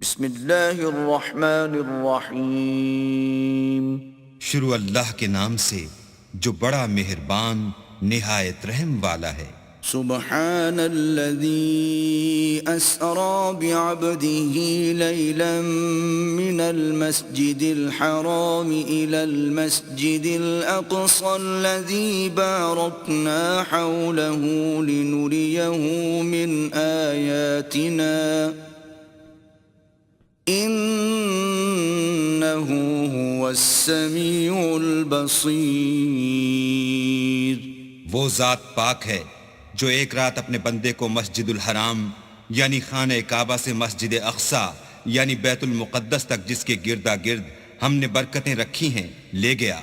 بسم اللہ الرحمن الرحیم۔ شروع اللہ کے نام سے جو بڑا مہربان نہایت رحم والا ہے۔ سبحان الذي أسرى بعبده ليلا من المسجد الحرام إلى المسجد الأقصى الذي باركنا حوله لنريه من آياتنا إنه هو السميع البصير۔ وہ ذات پاک ہے جو ایک رات اپنے بندے کو مسجد الحرام یعنی خانہ کعبہ سے مسجد اقصی یعنی بیت المقدس تک جس کے گردا گرد ہم نے برکتیں رکھی ہیں لے گیا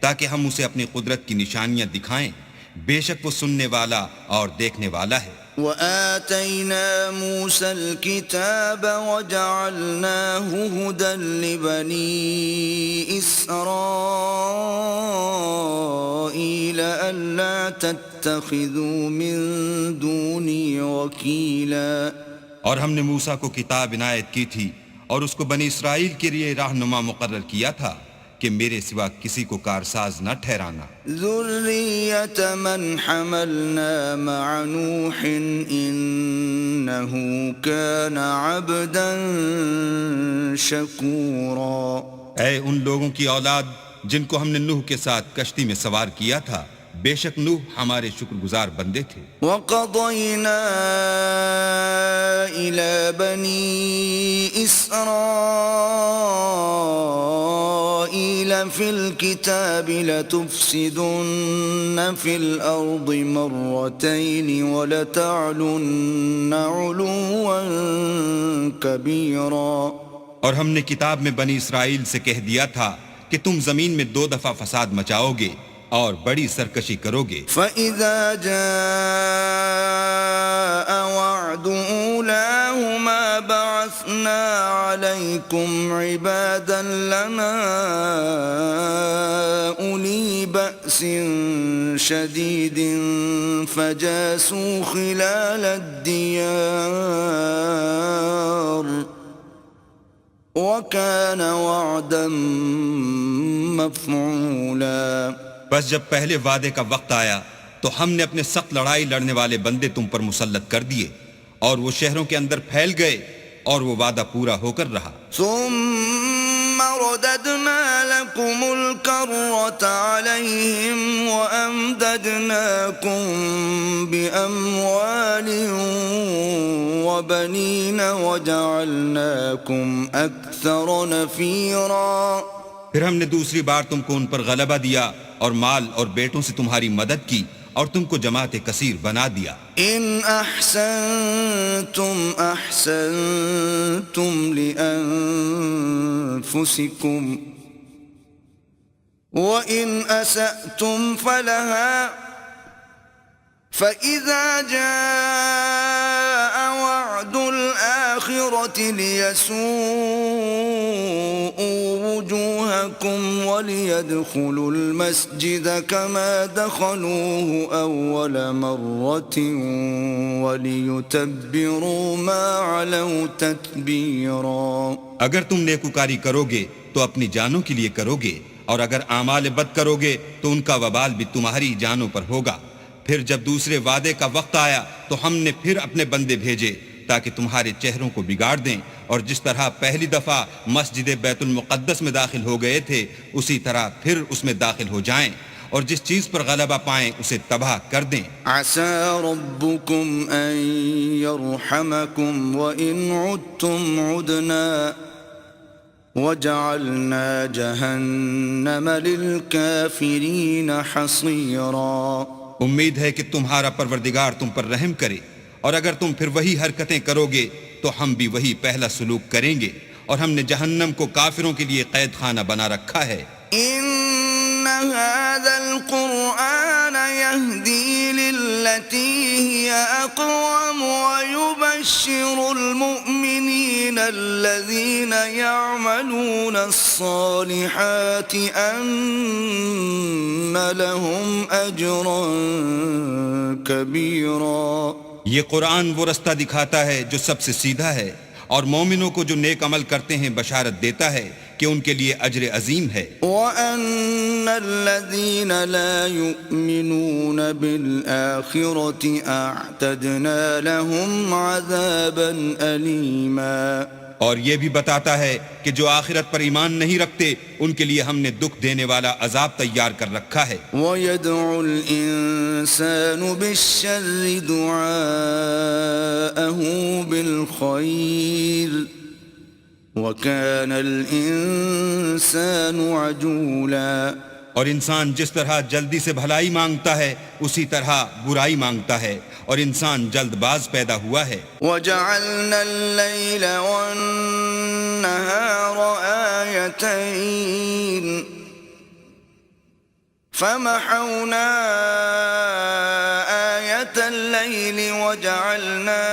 تاکہ ہم اسے اپنی قدرت کی نشانیاں دکھائیں۔ بے شک وہ سننے والا اور دیکھنے والا ہے۔ وآتينا موسى الكتاب وجعلناه هدى لبني إسرائيل ألا تتخذوا من دوني وكيلا۔ اور ہم نے موسیٰ کو کتاب عنایت کی تھی اور اس کو بنی اسرائیل کے لیے رہنما مقرر کیا تھا کہ میرے سوا کسی کو کارساز نہ ٹھہرانا۔ ذریۃ من حملنا مع نوح انہ کان عبدا شکورا۔ اے ان لوگوں کی اولاد جن کو ہم نے نوح کے ساتھ کشتی میں سوار کیا تھا، بے شک نوح ہمارے شکر گزار بندے تھے۔ وَقَضَيْنَا إِلَى بَنِي إِسْرَائِيلَ فِي الْكِتَابِ لَتُفْسِدُنَّ فِي الْأَرْضِ مَرَّتَيْنِ وَلَتَعْلُنَّ عُلُوًّا كَبِيرًا۔ اور ہم نے کتاب میں بنی اسرائیل سے کہہ دیا تھا کہ تم زمین میں 2 دفعہ فساد مچاؤ گے اور بڑی سرکشی کرو گے۔ فَإِذَا جَاءَ وَعْدُ أُولَاهُمَا بَعَثْنَا عَلَيْكُمْ عِبَادًا لَنَا أُولِي بَأْسٍ شَدِيدٍ فَجَاسُوا خِلَالَ الدِّيَارِ وَكَانَ وَعْدًا مَفْعُولًا۔ بس جب پہلے وعدے کا وقت آیا تو ہم نے اپنے سخت لڑائی لڑنے والے بندے تم پر مسلط کر دیے اور وہ شہروں کے اندر پھیل گئے اور وہ وعدہ پورا ہو کر رہا۔ ثم رددنا لكم الكرة عليهم وأمددناكم بأموال وبنين وجعلناكم أكثر نفيرا۔ پھر ہم نے دوسری بار تم کو ان پر غلبہ دیا اور مال اور بیٹوں سے تمہاری مدد کی اور تم کو جماعت کثیر بنا دیا۔ ان احسنتم احسنتم لانفسکم وان اسأتم فلها فإذا جاء وعد الآخرة ليسوءوا وجوهكم وليدخلوا المسجد كما دخلوه أول مرة وليتبروا ما علوا تتبيرا۔ اگر تم نیکوکاری کرو گے تو اپنی جانوں کے لیے کرو گے اور اگر اعمال بد کرو گے تو ان کا وبال بھی تمہاری جانوں پر ہوگا۔ پھر جب دوسرے وعدے کا وقت آیا تو ہم نے پھر اپنے بندے بھیجے تاکہ تمہارے چہروں کو بگاڑ دیں، اور جس طرح پہلی دفعہ مسجد بیت المقدس میں داخل ہو گئے تھے اسی طرح پھر اس میں داخل ہو جائیں، اور جس چیز پر غلبہ پائیں اسے تباہ کر دیں۔ عسى ربكم ان يرحمكم وان عدتم عدنا وجعلنا جهنم للكافرين حصيرا۔ امید ہے کہ تمہارا پروردگار تم پر رحم کرے، اور اگر تم پھر وہی حرکتیں کرو گے تو ہم بھی وہی پہلا سلوک کریں گے، اور ہم نے جہنم کو کافروں کے لیے قید خانہ بنا رکھا ہے۔ ان هذا القرآن يهدي للتي هي اقوم ويبشر المؤمنين الذين يعملون الصالحات ان لهم اجرا كبيرا۔ یہ قرآن وہ رستہ دکھاتا ہے جو سب سے سیدھا ہے، اور مومنوں کو جو نیک عمل کرتے ہیں بشارت دیتا ہے کہ ان کے لیے اجر عظیم ہے. وَأَنَّ الَّذِينَ لَا يُؤْمِنُونَ بِالْآخِرَةِ أَعْتَدْنَا لَهُمْ عَذَابًا أَلِيمًا. اور یہ بھی بتاتا ہے کہ جو آخرت پر ایمان نہیں رکھتے ان کے لیے ہم نے دکھ دینے والا عذاب تیار کر رکھا ہے. وَيَدْعُ الْإِنسَانُ بِالشَّرِّ دُعَاءَهُ بِالْخَيْرِ وَكَانَ الْإِنسَانُ عَجُولًا. اور انسان جس طرح جلدی سے بھلائی مانگتا ہے اسی طرح برائی مانگتا ہے اور انسان جلد باز پیدا ہوا ہے. وَجَعَلْنَا اللَّيْلَ وَالنَّهَارَ آيَتَيْنِ فَمَحَوْنَا آيَةَ اللَّيْلِ وَجَعَلْنَا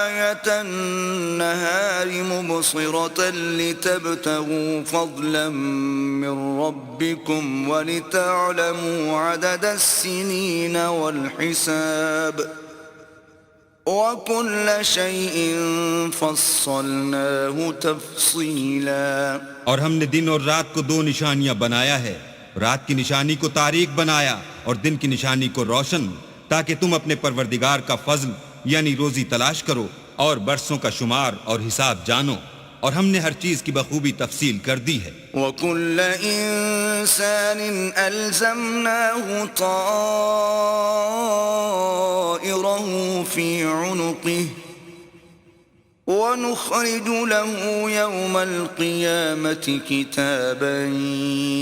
آيَةَ النَّهَارِ مُبْصِرَةً لِتَبْتَغُوا فَضْلًا مِّن رَّبِّكُمْ وَلِتَعْلَمُوا عَدَدَ السِّنِينَ وَالْحِسَابَ وَكُلَّ شَيْءٍ فَصَّلْنَاهُ تَفْصِيلًا. اور ہم نے دن اور رات کو دو نشانیاں بنایا ہے. رات کی نشانی کو تاریک بنایا اور دن کی نشانی کو روشن، تاکہ تم اپنے پروردگار کا فضل یعنی روزی تلاش کرو اور برسوں کا شمار اور حساب جانو. اور ہم نے ہر چیز کی بخوبی تفصیل کر دی ہے. وَكُلَّ إِنسَانٍ أَلْزَمْنَاهُ طَائِرَهُ فِي عُنُقِهِ وَنُخْرِجُ لَهُ يَوْمَ الْقِيَامَةِ كِتَابًا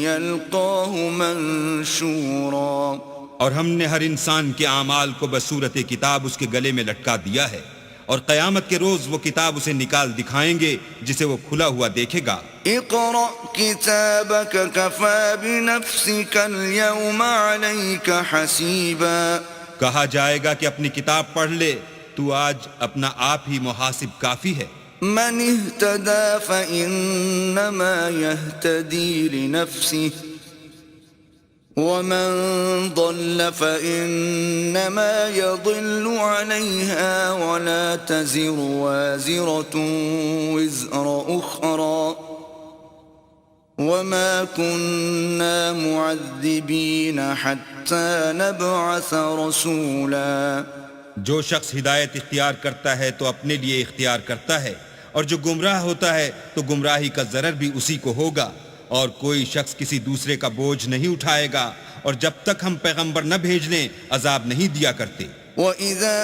يَلْقَاهُ مَنشُورًا. اور ہم نے ہر انسان کے اعمال کو بصورت کتاب اس کے گلے میں لٹکا دیا ہے، اور قیامت کے روز وہ کتاب اسے نکال دکھائیں گے جسے وہ کھلا ہوا دیکھے گا. اقرأ كتابك كفى بنفسك اليوم عليك حسيبا. کہا جائے گا کہ اپنی کتاب پڑھ لے، تو آج اپنا آپ ہی محاسب کافی ہے. من اهتدى فإنما يهتدي لنفسه ومن ضل فإنما يضل عليها ولا تزر وازرة وزر أخرى وما كنا معذبين حتى نبعث رسولا. جو شخص ہدایت اختیار کرتا ہے تو اپنے لیے اختیار کرتا ہے، اور جو گمراہ ہوتا ہے تو گمراہی کا ضرر بھی اسی کو ہوگا، اور کوئی شخص کسی دوسرے کا بوجھ نہیں اٹھائے گا، اور جب تک ہم پیغمبر نہ بھیج لیں عذاب نہیں دیا کرتے. وَإِذَا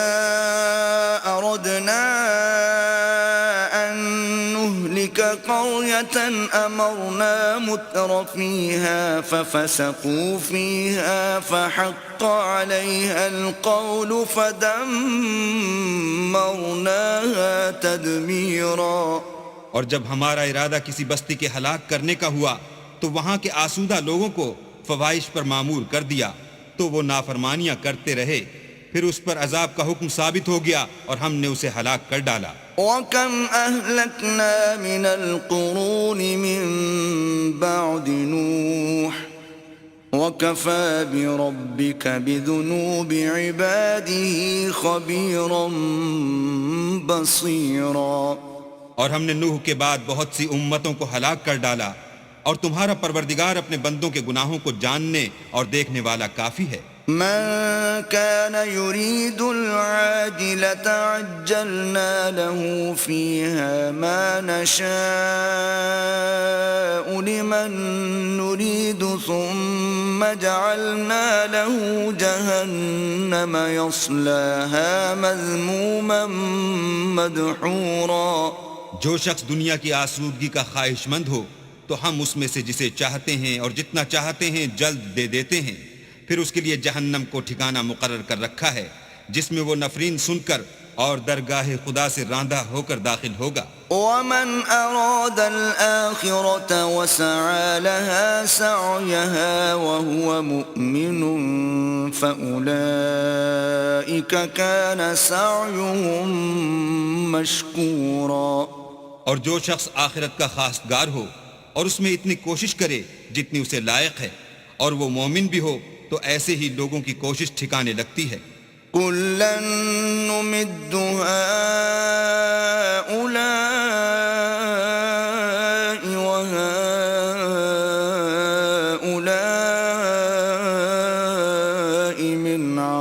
أَرَدْنَا أَن نُّهْلِكَ قَرْيَةً أَمَرْنَا مُتْرَ فِيهَا فَفَسَقُوا فِيهَا فَحَقَّ عَلَيْهَا الْقَوْلُ فَدَمَّرْنَاهَا تَدْمِيرًا. اور جب ہمارا ارادہ کسی بستی کے ہلاک کرنے کا ہوا تو وہاں کے آسودہ لوگوں کو فواحش پر مامور کر دیا، تو وہ نافرمانیاں کرتے رہے، پھر اس پر عذاب کا حکم ثابت ہو گیا اور ہم نے اسے ہلاک کر ڈالا. وَكَمْ أَهْلَكْنَا مِنَ الْقُرُونِ مِن بَعْدِ نُوحٍ وَكَفَى بِرَبِّكَ بِذُنُوبِ عِبَادِهِ خَبِيرًا بَصِيرًا. اور ہم نے نوح کے بعد بہت سی امتوں کو ہلاک کر ڈالا، اور تمہارا پروردگار اپنے بندوں کے گناہوں کو جاننے اور دیکھنے والا کافی ہے. من كان يريد العاجلة عجلنا له فيها ما نشاء لمن نريد ثم جعلنا له جهنم يصلاها مذموما مدحورا. جو شخص دنیا کی آسودگی کا خواہش مند ہو تو ہم اس میں سے جسے چاہتے ہیں اور جتنا چاہتے ہیں جلد دے دیتے ہیں، پھر اس کے لیے جہنم کو ٹھکانہ مقرر کر رکھا ہے جس میں وہ نفرین سن کر اور درگاہ خدا سے راندہ ہو کر داخل ہوگا. ومن أراد الآخرة وسعى لها سعيها وهو مؤمن فأولئك كان سعيهم مشكورا. اور جو شخص آخرت کا خواستگار ہو اور اس میں اتنی کوشش کرے جتنی اسے لائق ہے اور وہ مومن بھی ہو تو ایسے ہی لوگوں کی کوشش ٹھکانے لگتی ہے. كُلًّا نُّمِدُّ هَٰؤُلَاءِ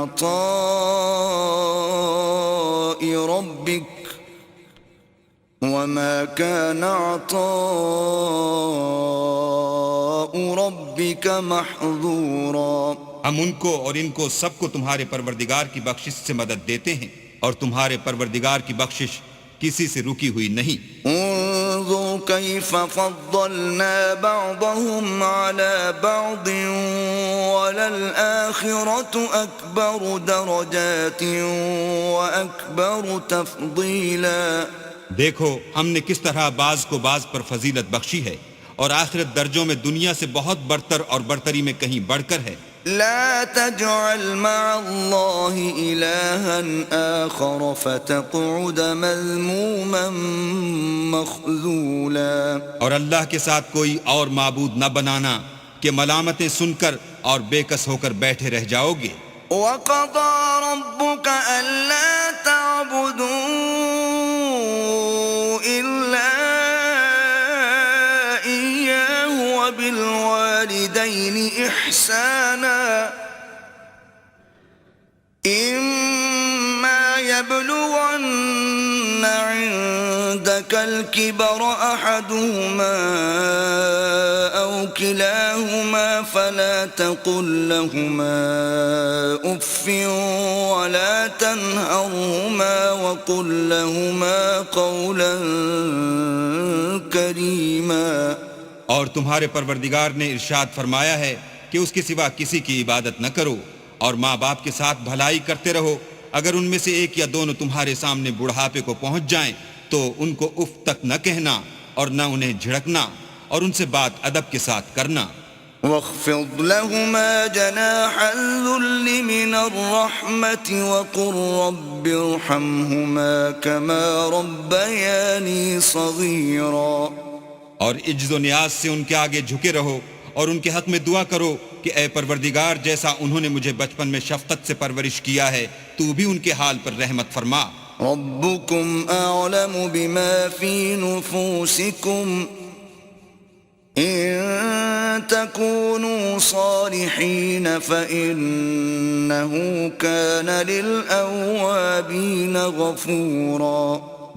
عطاء ربك وما كان عطاء ربك محظورا. ہم ان کو اور ان کو سب کو تمہارے پروردگار کی بخشش سے مدد دیتے ہیں اور تمہارے پروردگار کی بخشش کسی سے رکی ہوئی نہیں. انظر كيف فضلنا بعضهم على بعض وللآخرة أكبر درجات وأكبر تفضيلا. دیکھو ہم نے کس طرح بعض کو بعض پر فضیلت بخشی ہے اور آخرت درجوں میں دنیا سے بہت برتر اور برتری میں کہیں بڑھ کر ہے. لا تجعل مع الله إلها آخر فتقعد مذموما مخذولا. اور اللہ کے ساتھ کوئی اور معبود نہ بنانا کہ ملامتیں سن کر اور بے کس ہو کر بیٹھے رہ جاؤ گے. وقضى ربك ألا تعبدوا إلا إياه وبالوالدين إحسانا إما يبلغن عندك الكبر أحدهما أو كلاهما فلا تقل لهما أف ولا تنهرهما وقل لهما قولا كريما. اور تمہارے پروردگار نے ارشاد فرمایا ہے کہ اس کے سوا کسی کی عبادت نہ کرو اور ماں باپ کے ساتھ بھلائی کرتے رہو. اگر ان میں سے ایک یا دونوں تمہارے سامنے بڑھاپے کو پہنچ جائیں تو ان کو اف تک نہ کہنا اور نہ انہیں جھڑکنا اور ان سے بات ادب کے ساتھ کرنا. واخفض لهما جناح الذل من الرحمة وقل رب ارحمهما كما ربياني صغيرا. اور عجز و نیاز سے ان کے آگے جھکے رہو اور ان کے حق میں دعا کرو کہ اے پروردگار جیسا انہوں نے مجھے بچپن میں شفقت سے پرورش کیا ہے تو بھی ان کے حال پر رحمت فرما. ربكم أعلم بما في نفوسكم إن تكونوا صالحين فإنه كان للأوابين غفورا.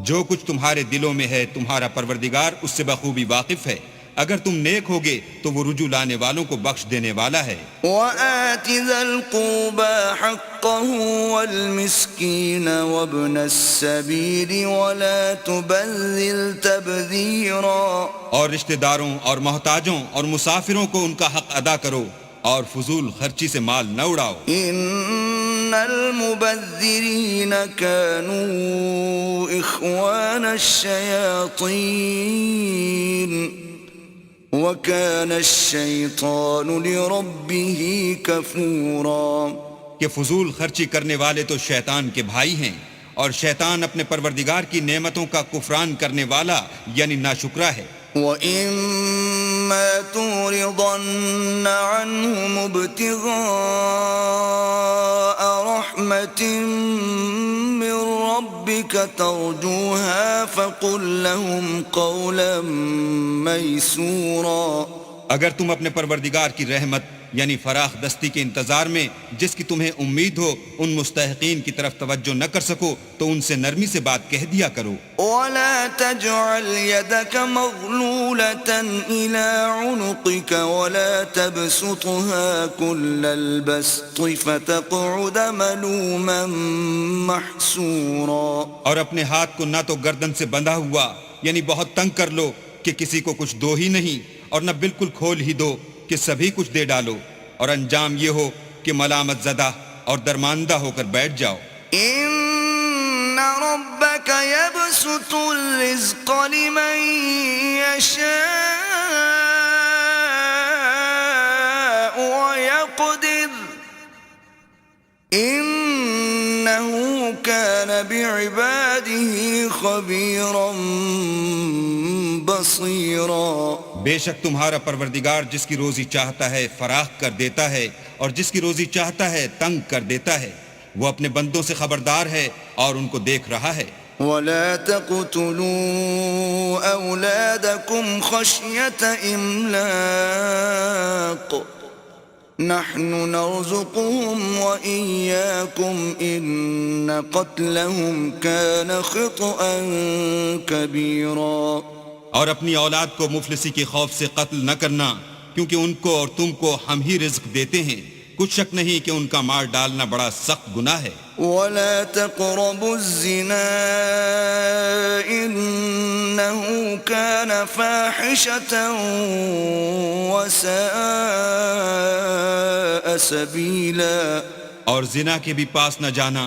جو کچھ تمہارے دلوں میں ہے تمہارا پروردگار اس سے بخوبی واقف ہے. اگر تم نیک ہوگے تو وہ رجوع لانے والوں کو بخش دینے والا ہے. وآت ذا القربى حقه والمسكين وابن السبيل ولا تبذل تبذيرا. اور رشتہ داروں اور محتاجوں اور مسافروں کو ان کا حق ادا کرو اور فضول خرچی سے مال نہ اڑاؤ. ان المبذرین كانوا اخوان الشیاطین وكان الشیطان لربه کفورا. کہ فضول خرچی کرنے والے تو شیطان کے بھائی ہیں اور شیطان اپنے پروردگار کی نعمتوں کا کفران کرنے والا یعنی ناشکرا ہے. وَإِمَّا تُعْرِضَنَّ عَنْهُمُ ابْتِغَاءَ رَحْمَةٍ مِّن رَّبِّكَ تَرْجُوهَا فَقُل لَّهُمْ قَوْلًا مَّيْسُورًا. اگر تم اپنے پروردگار کی رحمت یعنی فراخ دستی کے انتظار میں جس کی تمہیں امید ہو ان مستحقین کی طرف توجہ نہ کر سکو تو ان سے نرمی سے بات کہہ دیا کرو. وَلَا تَجْعَلْ يَدَكَ مَغْلُولَةً إِلَىٰ عُنُقِكَ وَلَا تَبْسُطْهَا كُلَّ الْبَسْطِ فَتَقْعُدَ مَلُومًا مَّحْسُورًا. اور اپنے ہاتھ کو نہ تو گردن سے بندھا ہوا یعنی بہت تنگ کر لو کہ کسی کو کچھ دو ہی نہیں اور نہ بالکل کھول ہی دو کہ سبھی کچھ دے ڈالو اور انجام یہ ہو کہ ملامت زدہ اور درماندہ ہو کر بیٹھ جاؤ. ان ربك يبسط الرزق لمن يشاء ويقدر انه كان بعباده خبيرا بصيرا. بے شک تمہارا پروردگار جس کی روزی چاہتا ہے فراخ کر دیتا ہے اور جس کی روزی چاہتا ہے تنگ کر دیتا ہے. وہ اپنے بندوں سے خبردار ہے اور ان کو دیکھ رہا ہے. وَلَا تَقْتُلُوا أَوْلَادَكُمْ خَشْيَةَ إِمْلَاقٍ نحن نرزقهم وإياكم إن قتلهم كان خطأ كبيرا. اور اپنی اولاد کو مفلسی کے خوف سے قتل نہ کرنا، کیونکہ ان کو اور تم کو ہم ہی رزق دیتے ہیں، کچھ شک نہیں کہ ان کا مار ڈالنا بڑا سخت گناہ ہے. ولا تقربوا الزنا إنه كان فاحشة وساء سبيلا. اور زنا کے بھی پاس نہ جانا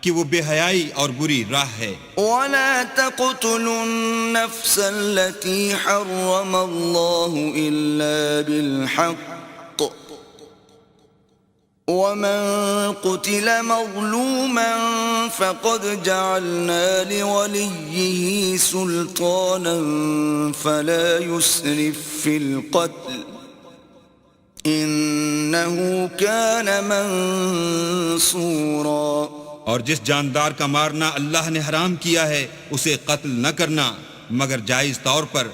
کہ وہ بے حیائی اور بری راہ ہے. ولا تقتلوا النفس التي حرم الله إلا بالحق ومن قتل مظلوما فقد جعلنا لوليه سلطانا فلا يسرف في القتل إنه كان منصورا. اور جس جاندار کا مارنا اللہ نے حرام کیا ہے اسے قتل نہ کرنا مگر جائز طور پر،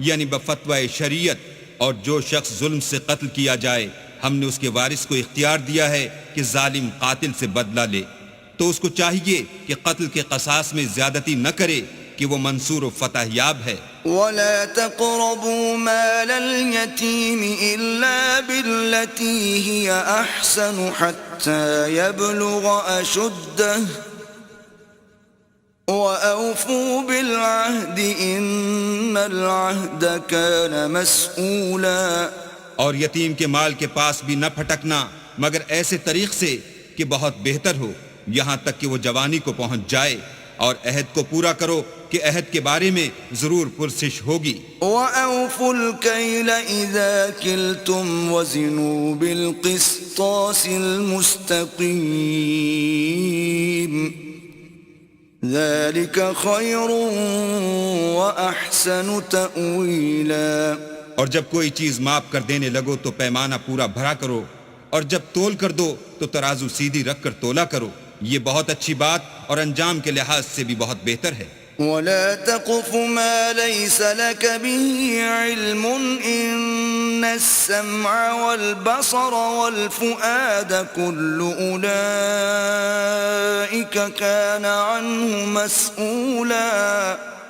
یعنی بفتوی شریعت. اور جو شخص ظلم سے قتل کیا جائے ہم نے اس کے وارث کو اختیار دیا ہے کہ ظالم قاتل سے بدلہ لے، تو اس کو چاہیے کہ قتل کے قصاص میں زیادتی نہ کرے کہ وہ منصور و فتح یاب ہے. ولا تقربوا مال اليتيم إلا بالتي هي أحسن حتى يبلغ أشده وأوفوا بالعهد إن العهد كان مسؤولا. اور یتیم کے مال کے پاس بھی نہ پھٹکنا مگر ایسے طریق سے کہ بہت بہتر ہو، یہاں تک کہ وہ جوانی کو پہنچ جائے، اور عہد کو پورا کرو کہ عہد کے بارے میں ضرور پرسش ہوگی. وَأَوْفُوا الْكَيْلَ إِذَا كِلْتُمْ وَزِنُوا بِالْقِسْطَاسِ الْمُسْتَقِيمِ ذَلِكَ خَيْرٌ وَأَحْسَنُ تَأْوِيلًا. اور جب کوئی چیز ماپ کر دینے لگو تو پیمانہ پورا بھرا کرو، اور جب تول کر دو تو ترازو سیدھی رکھ کر تولا کرو، یہ بہت اچھی بات اور انجام کے لحاظ سے بھی بہت بہتر ہے. ولا تقف ما ليس لك به علم إن السمع والبصر والفؤاد كل أولئك كان عنه مسؤولا.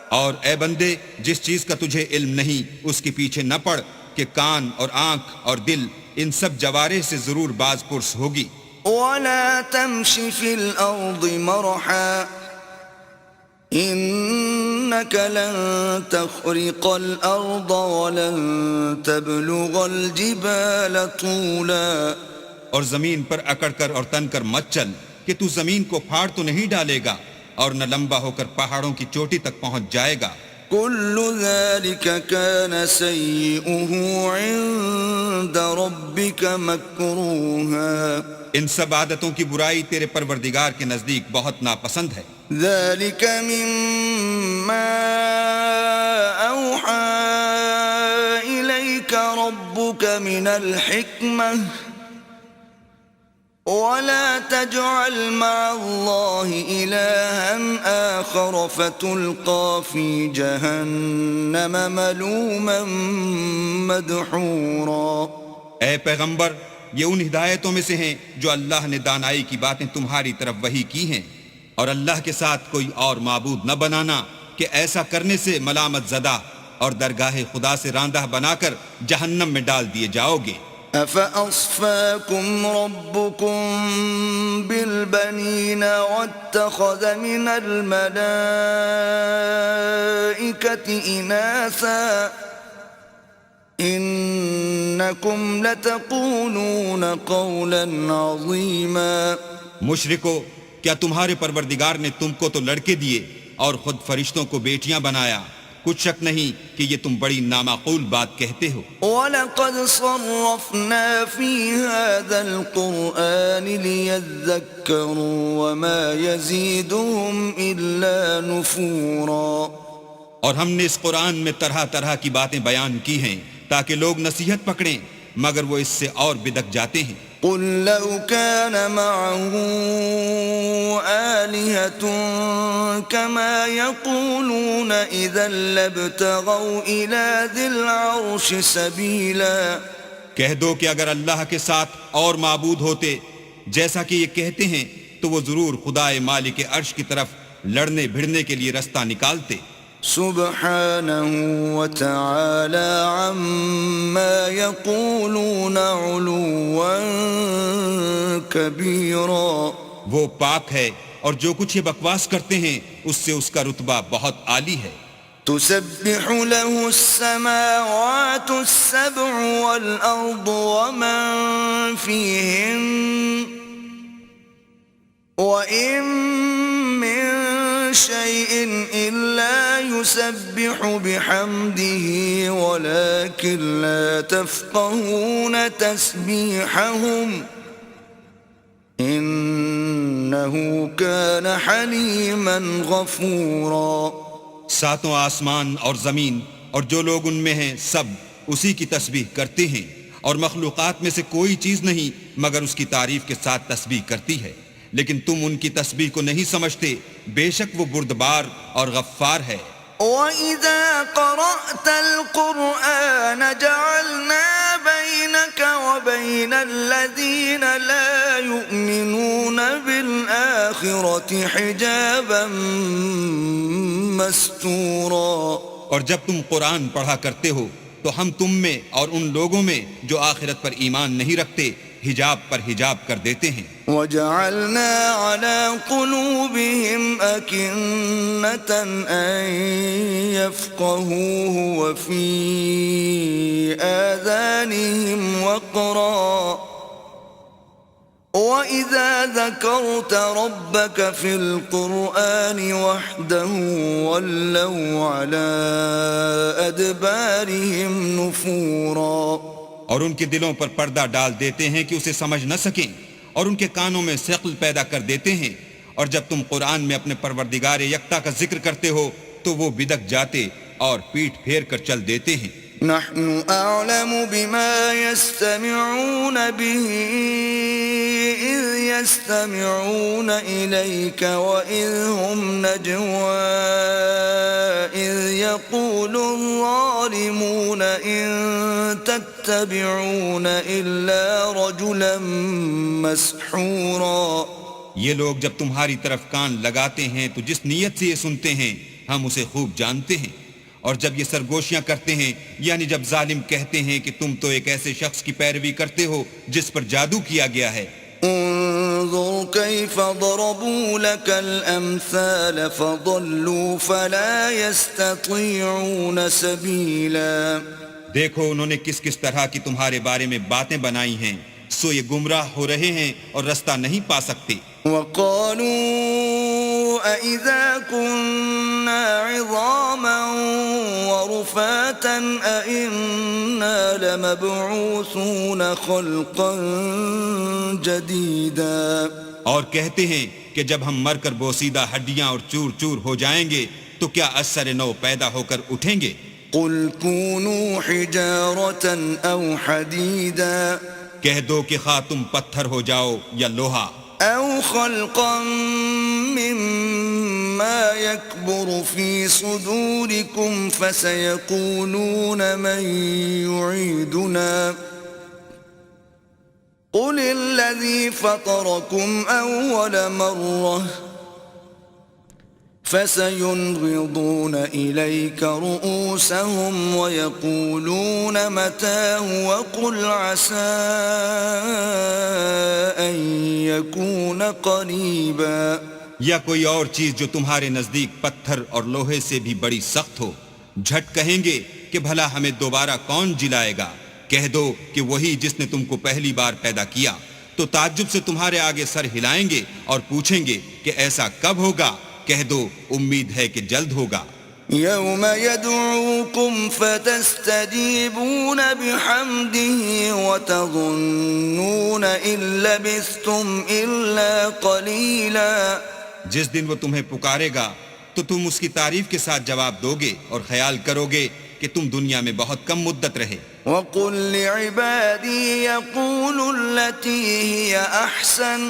اور اے بندے جس چیز کا تجھے علم نہیں اس کے پیچھے نہ پڑ کہ کان اور آنکھ اور دل ان سب جوارح سے ضرور باز پرس ہوگی. ولا تمش في الأرض مرحا إنك لن تخرق الأرض ولن تبلغ الجبال طولا. اور زمین پر اکڑ کر اور تن کر مت چل کہ تو زمین کو پھاڑ تو نہیں ڈالے گا اور نہ لمبا ہو کر پہاڑوں کی چوٹی تک پہنچ جائے گا. كل ذلك كان سيئه عند ربك مكروها. ان سب عادتوں کی برائی تیرے پروردگار کے نزدیک بہت ناپسند ہے. ذلك مما أوحى إليك ربك من الحكمة ولا تجعل مع الله إلها آخر فتلقى في جهنم ملوما مدحورا. اے پیغمبر یہ ان ہدایتوں میں سے ہیں جو اللہ نے دانائی کی باتیں تمہاری طرف وحی کی ہیں، اور اللہ کے ساتھ کوئی اور معبود نہ بنانا کہ ایسا کرنے سے ملامت زدہ اور درگاہ خدا سے راندہ بنا کر جہنم میں ڈال دیے جاؤ گے. أَفَأَصْفَاكُمْ رَبُّكُمْ بِالْبَنِينَ وَاتَّخَذَ مِنَ الْمَلَائِكَةِ إِنَاثًا إِنَّكُمْ لَتَقُولُونَ قَوْلًا عَظِيمًا. مشرکو کیا تمہارے پروردگار نے تم کو تو لڑکے دیے اور خود فرشتوں کو بیٹیاں بنایا؟ کچھ شک نہیں کہ یہ تم بڑی نامعقول بات کہتے ہو. وَلَقَدْ صَرَّفْنَا فِي هَذَا الْقُرْآنِ لِيَذَّكَّرُوا وَمَا يَزِيدُهُمْ إِلَّا نُفُورًا. اور ہم نے اس قرآن میں طرح طرح کی باتیں بیان کی ہیں تاکہ لوگ نصیحت پکڑیں، مگر وہ اس سے اور بدک جاتے ہیں. قل لو كان معه آلهة كما يقولون إذا لابتغوا إلى ذي العرش سبيلا. کہہ دو کہ اگر اللہ کے ساتھ اور معبود ہوتے جیسا کہ یہ کہتے ہیں تو وہ ضرور خدائے مالک عرش کی طرف لڑنے بھڑنے کے لیے رستہ نکالتے. سبحانه وتعالى عما يقولون علوا كبيرا. وہ پاک ہے اور جو کچھ یہ بکواس کرتے ہیں اس سے اس کا رتبہ بہت عالی ہے. تسبح له السماوات السبع والأرض ومن فيهن وإن من شيء إلا يسبح بحمده ولكن لا تفقهون تسبيحهم إنه كان حليما غفورا. ساتوں آسمان اور زمین اور جو لوگ ان میں ہیں سب اسی کی تسبیح کرتے ہیں اور مخلوقات میں سے کوئی چیز نہیں مگر اس کی تعریف کے ساتھ تسبیح کرتی ہے، لیکن تم ان کی تسبیح کو نہیں سمجھتے. بے شک وہ بردبار اور غفار ہے. وَإِذَا قَرَأْتَ الْقُرْآنَ جَعَلْنَا بَيْنَكَ وَبَيْنَ الَّذِينَ لَا يُؤْمِنُونَ بِالْآخِرَةِ حِجَابًا مَسْتُورًا. اور جب تم قرآن پڑھا کرتے ہو تو ہم تم میں اور ان لوگوں میں جو آخرت پر ایمان نہیں رکھتے حجاب پر حجاب کر دیتے ہیں. وَجَعَلْنَا عَلَى قُلُوبِهِمْ أَكِنَّةً أَن يَفْقَهُوهُ وَفِي آذَانِهِمْ وَقْرًا وَإِذَا ذَكَرْتَ رَبَّكَ فِي الْقُرْآنِ وَحْدَهُ وَلَّوْا عَلَى أَدْبَارِهِمْ نُفُورًا. اور ان کے دلوں پر پردہ ڈال دیتے ہیں کہ اسے سمجھ نہ سکیں اور ان کے کانوں میں ثقل پیدا کر دیتے ہیں. اور جب تم قرآن میں اپنے پروردگار یکتا کا ذکر کرتے ہو تو وہ بدک جاتے اور پیٹھ پھیر کر چل دیتے ہیں. نحن أعلم بما يستمعون به إذ يستمعون إليك وإذ هم نجوى إذ يقول الظالمون إن تتبعون إلا رجلا مسحورا. یہ لوگ جب تمہاری طرف کان لگاتے ہیں تو جس نیت سے یہ سنتے ہیں ہم اسے خوب جانتے ہیں. اور جب یہ سرگوشیاں کرتے ہیں یعنی جب ظالم کہتے ہیں کہ تم تو ایک ایسے شخص کی پیروی کرتے ہو جس پر جادو کیا گیا ہے. انظر كيف ضربوا لك الأمثال فضلوا فلا يستطيعون سبيلا. دیکھو انہوں نے کس کس طرح کی تمہارے بارے میں باتیں بنائی ہیں سو یہ گمراہ ہو رہے ہیں اور رستہ نہیں پا سکتے. وقالوا أَإِذَا كُنَّا عِظَامًا وَرُفَاتًا أَإِنَّا لَمَبْعُوثُونَ خَلْقًا جَدِيدًا. اور کہتے ہیں کہ جب ہم مر کر بوسیدہ ہڈیاں اور چور چور ہو جائیں گے تو کیا اثر نو پیدا ہو کر اٹھیں گے. قُلْ كُونُوا حِجَارَةً أَوْ حَدِيدًا. کہہ دو کہ خواہ تم پتھر ہو جاؤ یا لوہا. أَوْ خَلْقًا مِّمَّا يَكْبُرُ فِي صُدُورِكُمْ فَسَيَقُولُونَ مَن يُعِيدُنَا قُلِ الَّذِي فَطَرَكُمْ أَوَّلَ مَرَّةٍ فَسَيُنْغِضُونَ إِلَيْكَ رُؤُوسَهُمْ وَيَقُولُونَ مَتَىٰ وَقُلْ عَسَىٰ أَن يَكُونَ قَرِيبًا. یا کوئی اور چیز جو تمہارے نزدیک پتھر اور لوہے سے بھی بڑی سخت ہو. جھٹ کہیں گے کہ بھلا ہمیں دوبارہ کون جلائے گا. کہہ دو کہ وہی جس نے تم کو پہلی بار پیدا کیا. تو تعجب سے تمہارے آگے سر ہلائیں گے اور پوچھیں گے کہ ایسا کب ہوگا. کہہ دو امید ہے کہ جلد ہوگا. يوم يدعوكم فتستجيبون بحمده وتظنون إن لبثتم إلا قليلا. جس دن وہ تمہیں پکارے گا تو تم اس کی تعریف کے ساتھ جواب دو گے اور خیال کرو گے کہ تم دنیا میں بہت کم مدت رہے. وَقُلْ لِعِبَادِي يَقُولُوا الَّتِي هِيَ أَحْسَنُ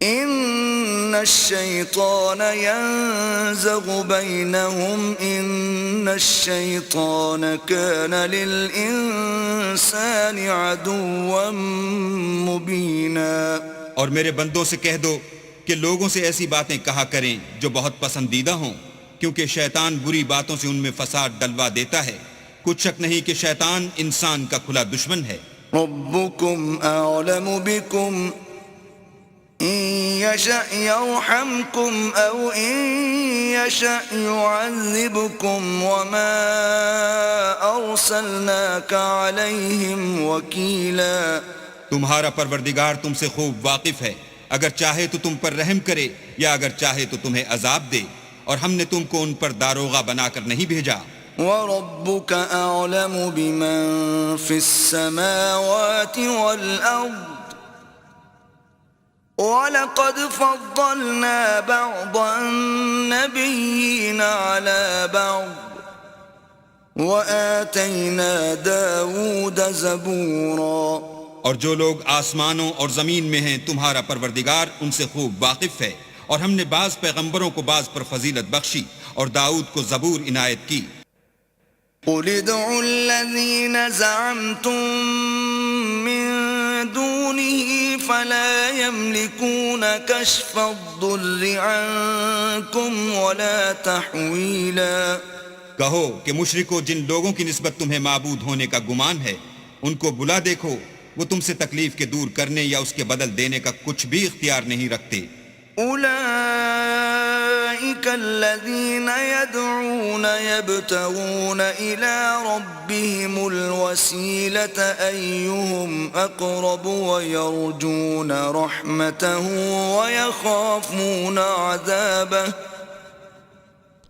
إِنَّ الشيطان ينزغ بينهم إن الشيطان كان للإنسان عدوا مبينا۔ اور میرے بندوں سے کہہ دو کہ لوگوں سے ایسی باتیں کہا کریں جو بہت پسندیدہ ہوں، کیونکہ شیطان بری باتوں سے ان میں فساد ڈلوا دیتا ہے۔ کچھ شک نہیں کہ شیطان انسان کا کھلا دشمن ہے۔ ربكم أعلم بكم إن يشأ يرحمكم أو إن يشأ يعذبكم وما أرسلناك عليهم وكيلا۔ تمہارا پروردگار تم سے خوب واقف ہے، اگر چاہے تو تم پر رحم کرے یا اگر چاہے تو تمہیں عذاب دے، اور ہم نے تم کو ان پر داروغہ بنا کر نہیں بھیجا۔ وَرَبُّكَ أَعْلَمُ بِمَن فِي السَّمَاوَاتِ وَالْأَرْضِ وَلَقَدْ فَضَّلْنَا بَعْضَ النَّبِيِّينَ عَلَى بَعْضٍ وَآتَيْنَا دَاوُودَ زَبُورًا۔ اور جو لوگ آسمانوں اور زمین میں ہیں تمہارا پروردگار ان سے خوب واقف ہے، اور ہم نے بعض پیغمبروں کو بعض پر فضیلت بخشی اور داؤد کو زبور عنایت کی۔ قُلِ ادْعُوا الَّذِينَ زَعَمْتُم مِّن دُونِهِ فَلَا يَمْلِكُونَ كَشْفَ الضُّرِّ عَنكُمْ وَلَا تَحْوِيلًا۔ کہو کہ مشرکو جن لوگوں کی نسبت تمہیں معبود ہونے کا گمان ہے ان کو بلا دیکھو، وہ تم سے تکلیف کے دور کرنے یا اس کے بدل دینے کا کچھ بھی اختیار نہیں رکھتے۔ أولئك الذين يدعون يبتغون إلى ربهم الوسيلة أيهم أقرب ويرجون رحمته ويخافون عذابه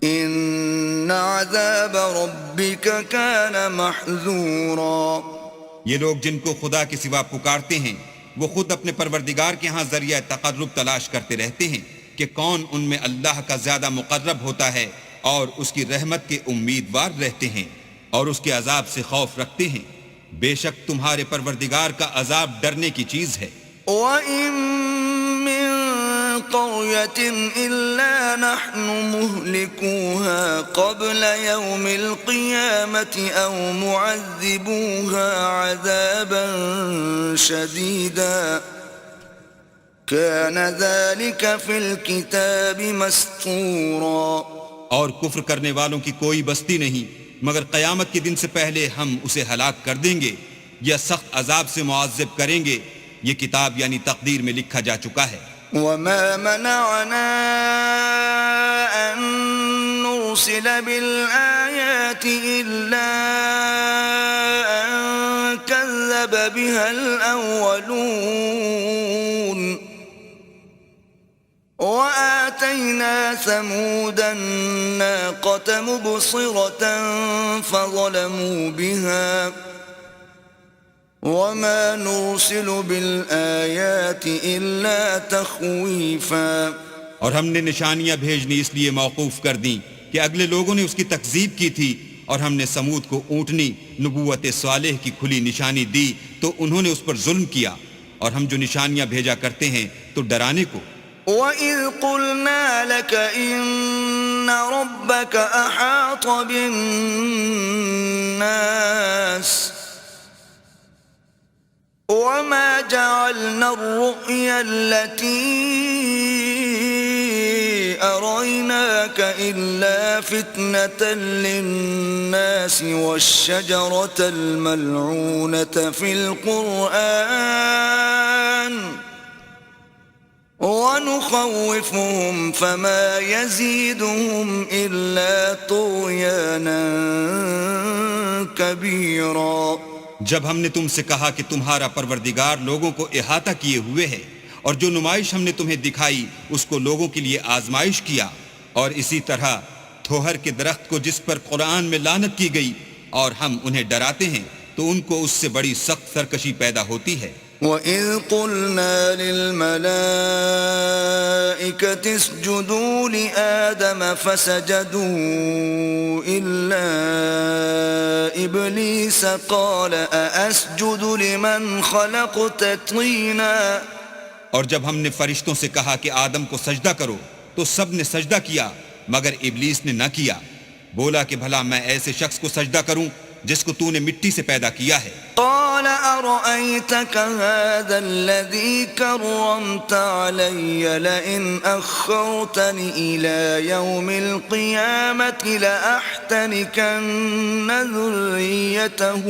إن عذاب ربك كان محذورا۔ یہ لوگ جن کو خدا کے سوا پکارتے ہیں وہ خود اپنے پروردگار کے ہاں ذریعہ تقرب تلاش کرتے رہتے ہیں کہ کون ان میں اللہ کا زیادہ مقرب ہوتا ہے، اور اس کی رحمت کے امیدوار رہتے ہیں اور اس کے عذاب سے خوف رکھتے ہیں۔ بے شک تمہارے پروردگار کا عذاب ڈرنے کی چیز ہے۔ وَإِن مِّن قَرْيَةٍ إِلَّا نَحْنُ مُهْلِكُوهَا قَبْلَ يَوْمِ الْقِيَامَةِ أَوْ مُعَذِّبُوهَا عَذَابًا شَدِيدًا كَانَ ذَلِكَ فِي الْكِتَابِ مَسْطُورًا۔ اور کفر کرنے والوں کی کوئی بستی نہیں مگر قیامت کے دن سے پہلے ہم اسے ہلاک کر دیں گے یا سخت عذاب سے معذب کریں گے، یہ کتاب یعنی تقدیر میں لکھا جا چکا ہے۔ وَمَا مَنَعَنَا أَن نُّرْسِلَ بِالْآيَاتِ إِلَّا أَن كَذَّبَ بِهَا الْأَوَّلُونَ وَآتَيْنَا ثَمُودَ النَّاقَةَ مُبْصِرَةً فَظَلَمُوا بِهَا وَمَا نُرْسِلُ بِالْآيَاتِ إِلَّا تَخْوِيفًا۔ اور ہم نے نشانیاں بھیجنی اس لیے موقوف کر دیں کہ اگلے لوگوں نے اس کی تکذیب کی تھی، اور ہم نے سمود کو اونٹنی نبوت صالح کی کھلی نشانی دی تو انہوں نے اس پر ظلم کیا، اور ہم جو نشانیاں بھیجا کرتے ہیں تو ڈرانے کو۔ وَإِذْ قُلْنَا لَكَ إِنَّ رَبَّكَ أَحَاطَ بِالنَّاسِ وَمَا جَعَلْنَا الرُّؤْيَا الَّتِي أَرَيْنَاكَ إِلَّا فِتْنَةً لِلنَّاسِ وَالشَّجَرَةَ الْمَلْعُونَةَ فِي الْقُرْآنِ وَنُخَوِّفُهُمْ فَمَا يَزِيدُهُمْ إِلَّا طُغْيَانًا كَبِيرًا۔ جب ہم نے تم سے کہا کہ تمہارا پروردگار لوگوں کو احاطہ کیے ہوئے ہے، اور جو نمائش ہم نے تمہیں دکھائی اس کو لوگوں کے لیے آزمائش کیا، اور اسی طرح تھوہر کے درخت کو جس پر قرآن میں لعنت کی گئی اور ہم انہیں ڈراتے ہیں تو ان کو اس سے بڑی سخت سرکشی پیدا ہوتی ہے۔ وَإِذْ قُلْنَا لِلْمَلَائِكَةِ اسْجُدُوا لِآدَمَ فَسَجَدُوا إِلَّا إِبْلِيسَ قَالَ أَأَسْجُدُ لِمَنْ خَلَقْتَ طِينًا اور جب ہم نے فرشتوں سے کہا کہ آدم کو سجدہ کرو تو سب نے سجدہ کیا مگر ابلیس نے نہ کیا، بولا کہ بھلا میں ایسے شخص کو سجدہ کروں جس کو تو نے مٹی سے پیدا کیا ہے۔ قال أرأيتك هذا الذي كرمت علي لئن أخرتني إلى يوم القيامة لأحتنكن ذريته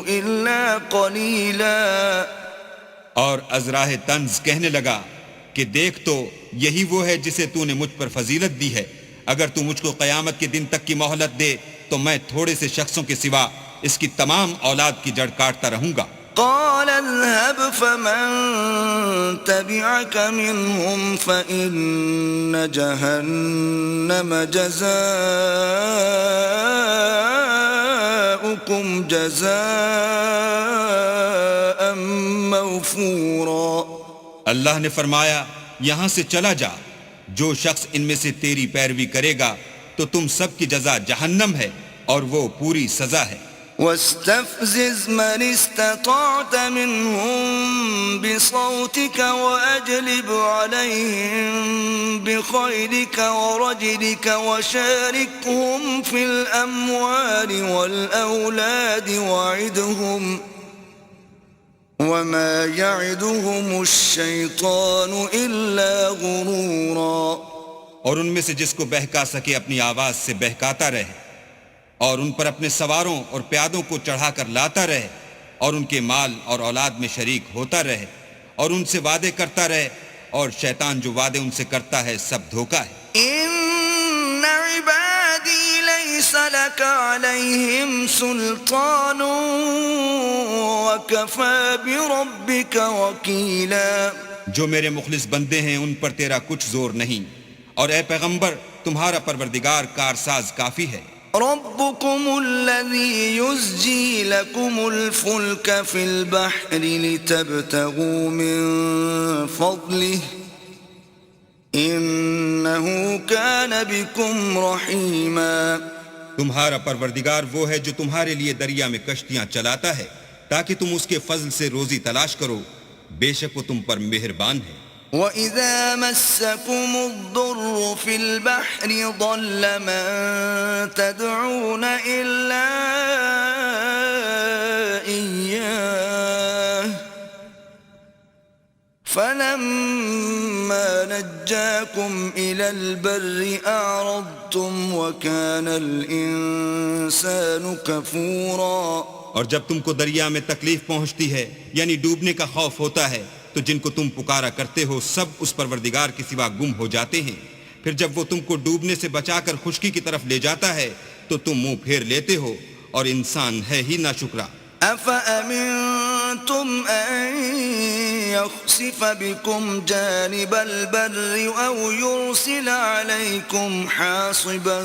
إلا قليلا۔ اور ازراہ طنز کہنے لگا کہ دیکھ تو یہی وہ ہے جسے تو نے مجھ پر فضیلت دی ہے، اگر تو مجھ کو قیامت کے دن تک کی مہلت دے تو میں تھوڑے سے شخصوں کے سوا اس کی تمام اولاد کی جڑ کاٹتا رہوں گا۔ قال اذهب فمن تبعك منهم فإن جهنم جزاؤكم جزاء موفورا۔ اللہ نے فرمایا یہاں سے چلا جا، جو شخص ان میں سے تیری پیروی کرے گا تو تم سب کی جزا جہنم ہے اور وہ پوری سزا ہے۔ واستفزز من استطعت منهم بصوتك وأجلب عليهم بخيلك ورجلك وشاركهم في الأموال والأولاد وعدهم وما يعدهم الشيطان إلا غرورا۔ اور ان میں سے جس کو بہکا سکے اپنی آواز سے بہکاتا رہے، اور ان پر اپنے سواروں اور پیادوں کو چڑھا کر لاتا رہے، اور ان کے مال اور اولاد میں شریک ہوتا رہے، اور ان سے وعدے کرتا رہے، اور شیطان جو وعدے ان سے کرتا ہے سب دھوکہ ہے۔ ان عبادی لیس لک علیہم سلطان وکفی بربک وکیلا۔ جو میرے مخلص بندے ہیں ان پر تیرا کچھ زور نہیں، اور اے پیغمبر تمہارا پروردگار کارساز کافی ہے۔ ربكم الذي يزجي لكم الفلك في البحر لتبتغوا من فضله إنه كان بكم رحيما۔ تمہارا پروردگار وہ ہے جو تمہارے لیے دریا میں کشتیاں چلاتا ہے تاکہ تم اس کے فضل سے روزی تلاش کرو، بے شک وہ تم پر مہربان ہے۔ وَإِذَا مَسَّكُمُ الضُّرُّ فِي الْبَحْرِ ضَلَّ مَن تَدْعُونَ إِلَّا إِيَّاهُ فَلَمَّا نَجَّاكُمْ إِلَى الْبَرِّ أَعْرَضْتُمْ وَكَانَ الْإِنسَانُ كَفُورًا۔ اور جب تم کو دریا میں تکلیف پہنچتی ہے یعنی ڈوبنے کا خوف ہوتا ہے تو جن کو تم پکارا کرتے ہو سب اس پروردگار کے سوا گم ہو جاتے ہیں، پھر جب وہ تم کو ڈوبنے سے بچا کر خشکی کی طرف لے جاتا ہے تو تم منہ پھیر لیتے ہو، اور انسان ہے ہی ناشکرا۔ أَفَأَمِنْتُمْ أَنْ يَخْسِفَ بِكُمْ جَانِبَ الْبَرِّ أَوْ يُرْسِلَ عَلَيْكُمْ حَاصِبًا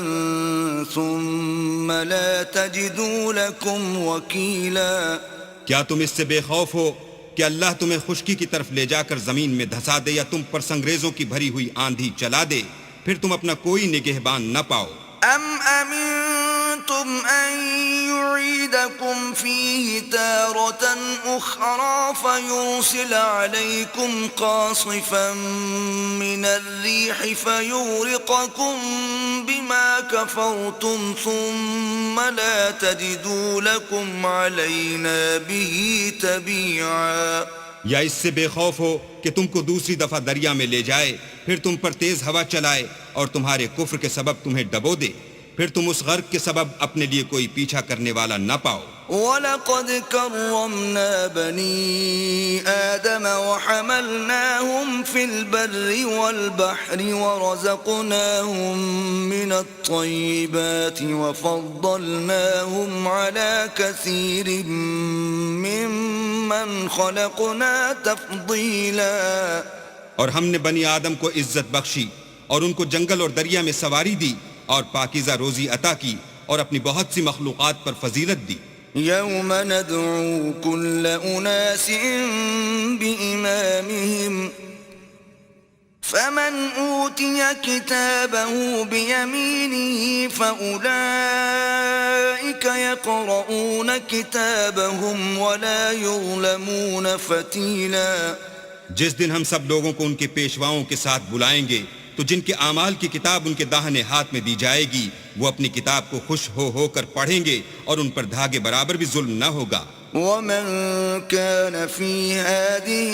ثُمَّ لَا تَجِدُوا لَكُمْ وَكِيلًا۔ کیا تم اس سے بے خوف ہو کہ اللہ تمہیں خشکی کی طرف لے جا کر زمین میں دھسا دے یا تم پر سنگریزوں کی بھری ہوئی آندھی چلا دے، پھر تم اپنا کوئی نگہبان نہ پاؤ؟ أَمْ أَمِنْتُمْ أَنْ يُعِيدَكُمْ فِيهِ تَارَةً أُخْرَى فَيُرْسِلَ عَلَيْكُمْ قَاصِفًا مِنَ الرِّيحِ فَيُغْرِقَكُمْ بِمَا كَفَرْتُمْ ثُمَّ لَا تَجِدُوا لَكُمْ عَلَيْنَا بِهِ تَبِيعًا۔ یا اس سے بے خوف ہو کہ تم کو دوسری دفعہ دریا میں لے جائے، پھر تم پر تیز ہوا چلائے اور تمہارے کفر کے سبب تمہیں ڈبو دے، پھر تم اس غرق کے سبب اپنے لیے کوئی پیچھا کرنے والا نہ پاؤ۔ وَلَقَدْ كَرَّمْنَا بَنِي آدَمَ وَحَمَلْنَاهُمْ فِي الْبَرِّ وَالْبَحْرِ وَرَزَقْنَاهُمْ مِنَ الطَّيِّبَاتِ وَفَضَّلْنَاهُمْ عَلَى كَثِيرٍ مِّمَّنْ خَلَقْنَا تَفْضِيلًا۔ اور ہم نے بنی آدم کو عزت بخشی اور ان کو جنگل اور دریا میں سواری دی اور پاکیزہ روزی عطا کی اور اپنی بہت سی مخلوقات پر فضیلت دی۔ يَوْمَ نَدْعُو كُلَّ أُنَاسٍ بِإِمَامِهِمْ فَمَنْ أُوتِيَ كِتَابَهُ بِيَمِينِهِ فَأُولَئِكَ يَقْرَؤُونَ كِتَابَهُمْ وَلَا يُظْلَمُونَ فَتِيلًا۔ جس دن ہم سب لوگوں کو ان کے پیشواؤں کے ساتھ بلائیں گے تو جن کے اعمال کی کتاب ان کے داہنے ہاتھ میں دی جائے گی وہ اپنی کتاب کو خوش ہو کر پڑھیں گے اور ان پر دھاگے برابر بھی ظلم نہ ہوگا. ومن كان في هذه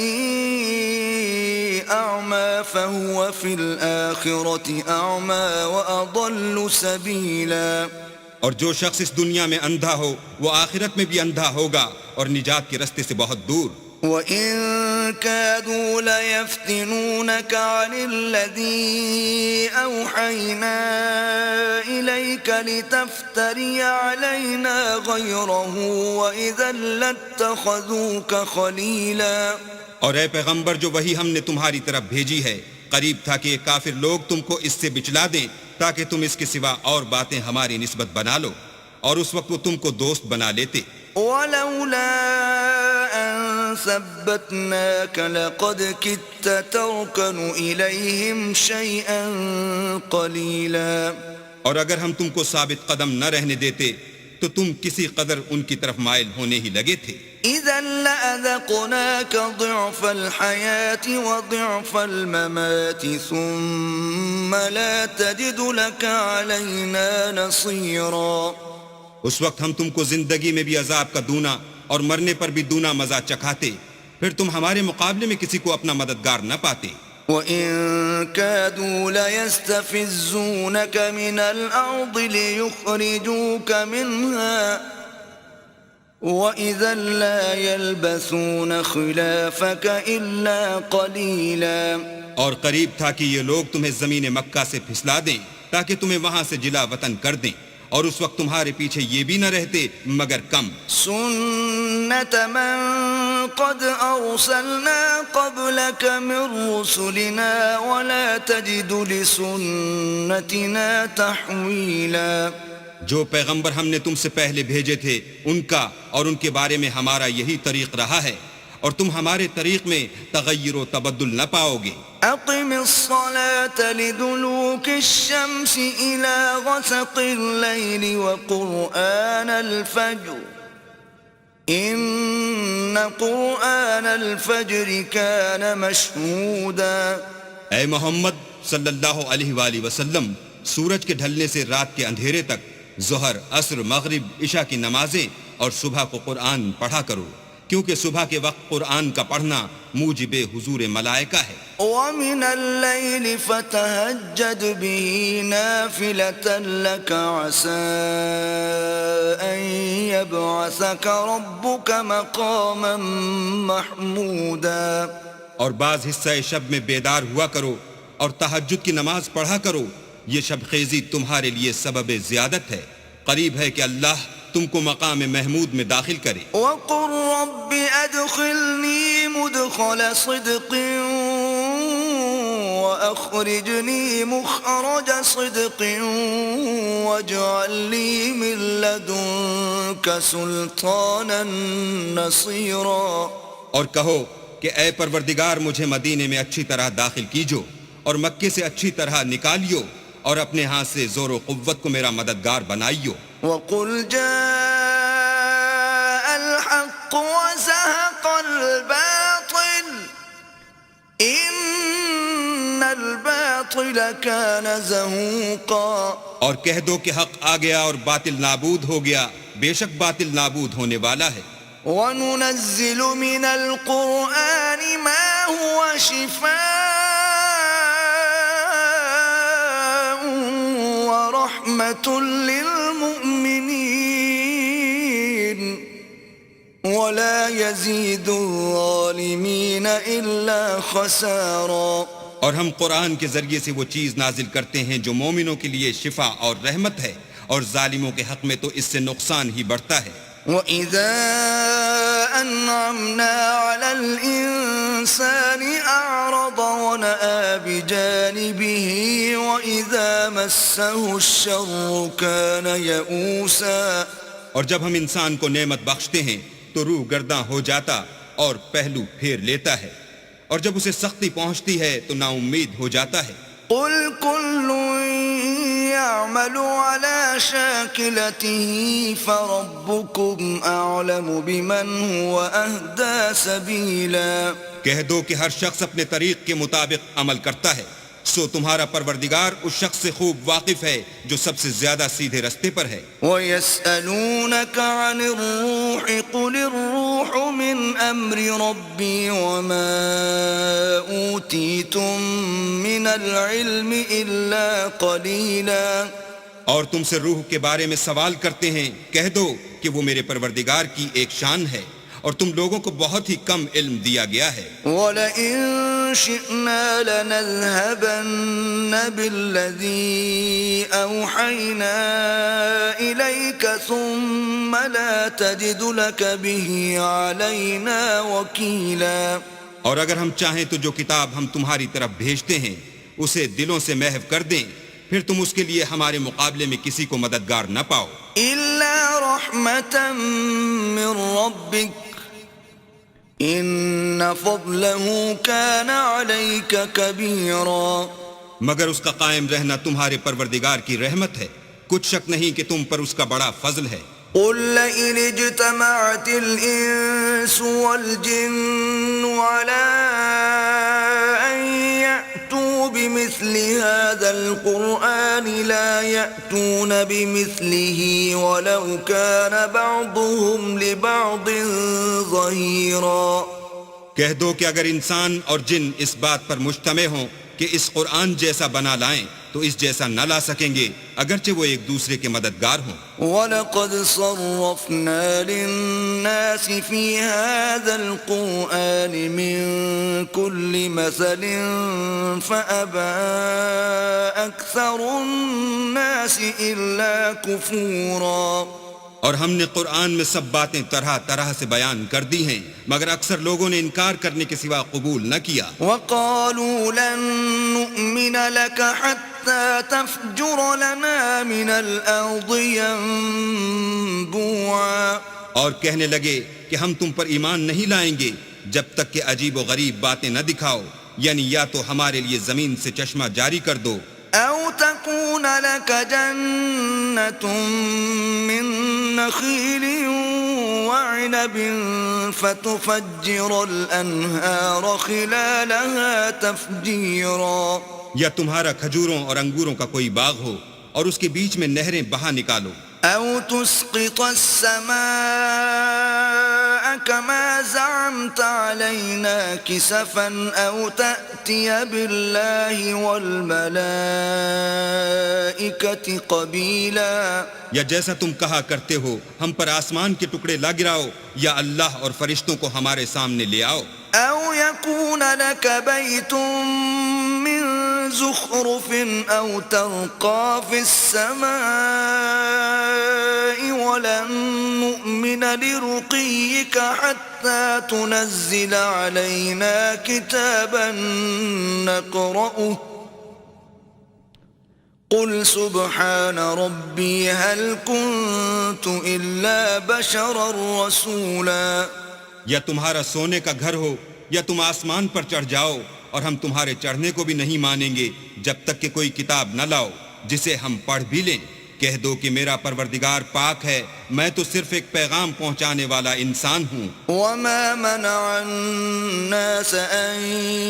أعمى فهو في الآخرة أعمى وأضل سبيلا. اور جو شخص اس دنیا میں اندھا ہو وہ آخرت میں بھی اندھا ہوگا اور نجات کے رستے سے بہت دور. وَإِن كَادُوا لَيَفْتِنُونَكَ عَنِ الَّذِي أَوْحَيْنَا إِلَيْكَ لِتَفْتَرِيَ عَلَيْنَا غَيْرَهُ وَإِذًا لَاتَّخَذُوكَ خَلِيلًا. اور اے پیغمبر جو وہی ہم نے تمہاری طرف بھیجی ہے قریب تھا کہ یہ کافر لوگ تم کو اس سے بچلا دیں تاکہ تم اس کے سوا اور باتیں ہماری نسبت بنا لو اور اس وقت وہ تم کو دوست بنا لیتے. وَلَوْلَا أَن ثَبَّتْنَاكَ لَقَدْ كِدتَّ تَرْكَنُ إِلَيْهِمْ شَيْئًا قَلِيلًا. اور اگر ہم تم کو ثابت قدم نہ رہنے دیتے تو تم کسی قدر ان کی طرف مائل ہونے ہی لگے تھے. إِذًا لَأَذَقْنَاكَ ضِعْفَ الْحَيَاةِ وَضِعْفَ الْمَمَاتِ ثُمَّ لَا تَجِدُ لَكَ عَلَيْنَا نَصِيرًا. اس وقت ہم تم کو زندگی میں بھی عذاب کا دونا اور مرنے پر بھی دونا مزہ چکھاتے پھر تم ہمارے مقابلے میں کسی کو اپنا مددگار نہ پاتے. وَإِن كَادُوا لَيَسْتَفِزُّونَكَ مِنَ الْأَرْضِ لِيُخْرِجُوكَ مِنْهَا وَإِذًا لَا يَلْبَثُونَ خِلَافَكَ إِلَّا قَلِيلًا. اور قریب تھا کہ یہ لوگ تمہیں زمین مکہ سے پھسلا دیں تاکہ تمہیں وہاں سے جلا وطن کر دیں اور اس وقت تمہارے پیچھے یہ بھی نہ رہتے مگر کم. سُنَّةَ مَن قَدْ أَرْسَلْنَا قَبْلَكَ مِن رُّسُلِنَا وَلَا تَجِدُ لِسُنَّتِنَا تَحْوِيلًا. جو پیغمبر ہم نے تم سے پہلے بھیجے تھے ان کا اور ان کے بارے میں ہمارا یہی طریق رہا ہے اور تم ہمارے طریق میں تغیر و تبدل نہ پاؤ گے. أقم الصلاة لدلوك الشمس إلى غسق الليل وقرآن الفجر إن قرآن الفجر كان مشهودا. اے محمد صلی اللہ علیہ وآلہ وسلم سورج کے ڈھلنے سے رات کے اندھیرے تک ظہر عصر مغرب عشاء کی نمازیں اور صبح کو قرآن پڑھا کرو کیونکہ صبح کے وقت قرآن کا پڑھنا موجب حضور ملائکہ ہے. وَمِنَ اللَّيْلِ فَتَهَجَّدْ بِهِ نَافِلَةً لَكَ عَسَىٰ أَن يَبْعَثَكَ رَبُّكَ مَقَامًا مَحْمُودًا. اور بعض حصہ شب میں بیدار ہوا کرو اور تہجد کی نماز پڑھا کرو یہ شب خیزی تمہارے لیے سبب زیادت ہے. قریب ہے کہ اللہ تم کو مقام محمود میں داخل کرے. وَقُلْ رَبِّ أَدْخِلْنِي مُدْخَلَ صِدْقٍ وَأَخْرِجْنِي مُخْرَجَ صِدْقٍ وَاجْعَل لِّي مِن لَّدُنكَ سُلْطَانًا نَّصِيرًا. اور کہو کہ اے پروردگار مجھے مدینے میں اچھی طرح داخل کیجو اور مکے سے اچھی طرح نکالیو اور اپنے ہاتھ سے زور و قوت کو میرا مددگار بنائیو. وَقُلْ جَاءَ الْحَقُّ وَزَهَقَ الْبَاطِلُ إِنَّ الْبَاطِلَ كَانَ زَهُوقًا. اور کہہ دو کہ حق آ گیا اور باطل نابود ہو گیا بے شک باطل نابود ہونے والا ہے. وَنُنَزِّلُ مِنَ الْقُرْآنِ مَا هُوَ شِفَاءٌ وَرَحْمَةٌ لِّلْمُؤْمِنِينَ وَلَا يَزِيدُ الظَّالِمِينَ إِلَّا خَسَارًا. اور ہم قرآن کے ذریعے سے وہ چیز نازل کرتے ہیں جو مومنوں کے لیے شفا اور رحمت ہے اور ظالموں کے حق میں تو اس سے نقصان ہی بڑھتا ہے. وَإِذَا أَنْعَمْنَا عَلَى الْإِنسَانِ أَعْرَضَ وَنَأَىٰ بِجَانِبِهِ وَإِذَا مَسَّهُ الشَّرُّ كَانَ يَئُوسًا. اور جب ہم انسان کو نعمت بخشتے ہیں تو روح گرداں ہو جاتا اور پہلو پھیر لیتا ہے اور جب اسے سختی پہنچتی ہے تو نا امید ہو جاتا ہے. قُلْ كُلٌّ يَعْمَلُ عَلَى شَاكِلَتِهِ فَرَبُّكُمْ أَعْلَمُ بِمَنْ هُوَ أَهْدَىٰ سَبِيلًا. کہہ دو کہ ہر شخص اپنے طریق کے مطابق عمل کرتا ہے، سو تمہارا پروردگار اس شخص سے خوب واقف ہے جو سب سے زیادہ سیدھے رستے پر ہے۔ وَيَسْأَلُونَكَ عَنِ الرُّوحِ قُلِ الرُّوحُ مِنْ أَمْرِ رَبِّي وَمَا أُوتِيتُم مِّنَ الْعِلْمِ إِلَّا قَلِيلًا۔ اور تم سے روح کے بارے میں سوال کرتے ہیں، کہہ دو کہ وہ میرے پروردگار کی ایک شان ہے اور تم لوگوں کو بہت ہی کم علم دیا گیا ہے۔ وَلَئِن شِئْنَا لَنَذْهَبَنَّ بِالَّذِي أَوْحَيْنَا إِلَيْكَ ثُمَّ لَا تَجِدُ لَكَ بِهِ عَلَيْنَا وَكِيلًا۔ اور اگر ہم چاہیں تو جو کتاب ہم تمہاری طرف بھیجتے ہیں اسے دلوں سے محو کر دیں، پھر تم اس کے لیے ہمارے مقابلے میں کسی کو مددگار نہ پاؤ۔ إِلَّا رَحْمَةً مِّن رَّبِّكَ إِنَّ فَضْلَهُ كَانَ عَلَيْكَ كَبِيرًا۔ مگر اس کا قائم رہنا تمہارے پروردگار کی رحمت ہے، کچھ شک نہیں کہ تم پر اس کا بڑا فضل ہے۔ قُل لَّئِنِ اجْتَمَعَتِ الْإِنسُ وَالْجِنُّ عَلَىٰ أَن يَأْتُوا بِمِثْلِ هَٰذَا الْقُرْآنِ لَا يَأْتُونَ بِمِثْلِهِ وَلَوْ كَانَ بَعْضُهُمْ لِبَعْضٍ ظَهِيرًا۔ کہہ دو کہ اگر انسان اور جن اس بات پر مجتمع ہوں کہ اس قرآن جیسا بنا لائیں تو اس جیسا نہ لا سکیں گے، اگرچہ وہ ایک دوسرے کے مددگار ہوں۔ وَلَقَدْ صَرَّفْنَا لِلنَّاسِ فِي هَذَا الْقُرْآنِ مِنْ كُلِّ مَثَلٍ فَأَبَىٰ أَكْثَرُ النَّاسِ إِلَّا كُفُورًا۔ اور ہم نے قرآن میں سب باتیں طرح طرح سے بیان کر دی ہیں، مگر اکثر لوگوں نے انکار کرنے کے سوا قبول نہ کیا۔ وَقَالُوا لَن نُّؤْمِنَ لَكَ حَتَّىٰ تَفْجُرَ لَنَا مِنَ الْأَرْضِ يَنبُوعًا۔ اور کہنے لگے کہ ہم تم پر ایمان نہیں لائیں گے جب تک کہ عجیب و غریب باتیں نہ دکھاؤ، یعنی یا تو ہمارے لیے زمین سے چشمہ جاری کر دو، أَوْ تَكُونَ لَكَ جَنَّةٌ مِّن نَّخِيلٍ وَعِنَبٍ فَتُفَجِّرَ الْأَنْهَارَ خِلَالَهَا تَفْجِيرًا۔ یا تمہارا کھجوروں اور انگوروں کا کوئی باغ ہو اور اس کے بیچ میں نہریں بہا نکالو، أَوْ تُسْقِطَ السَّمَاءَ كَمَا زَعَمْتَ عَلَيْنَا كِسَفًا أَوْ تَأْتِيَ بِاللَّهِ وَالْمَلَائِكَةِ قَبِيلًا۔ یا جیسا تم کہا کرتے ہو ہم پر آسمان کے ٹکڑے لا گراؤ، یا اللہ اور فرشتوں کو ہمارے سامنے لے آؤ۔ أَوْ يَكُونَ لَكَ بَيْتٌ مِّن زُخْرُفٍ أَوْ تَرْقَىٰ فِي السَّمَاءِ وَلَن نُّؤْمِنَ لِرُقِيِّكَ حَتَّىٰ تُنَزِّلَ عَلَيْنَا كِتَابًا نَّقْرَؤُهُ قُلْ سُبْحَانَ رَبِّي هَلْ كُنتُ إِلَّا بَشَرًا رَّسُولًا۔ یا تمہارا سونے کا گھر ہو یا تم آسمان پر چڑھ جاؤ، اور ہم تمہارے چڑھنے کو بھی نہیں مانیں گے جب تک کہ کوئی کتاب نہ لاؤ جسے ہم پڑھ بھی لیں۔ کہہ دو کہ میرا پروردگار پاک ہے، میں تو صرف ایک پیغام پہنچانے والا انسان ہوں۔ وَمَا مَنَعَ النَّاسَ أَن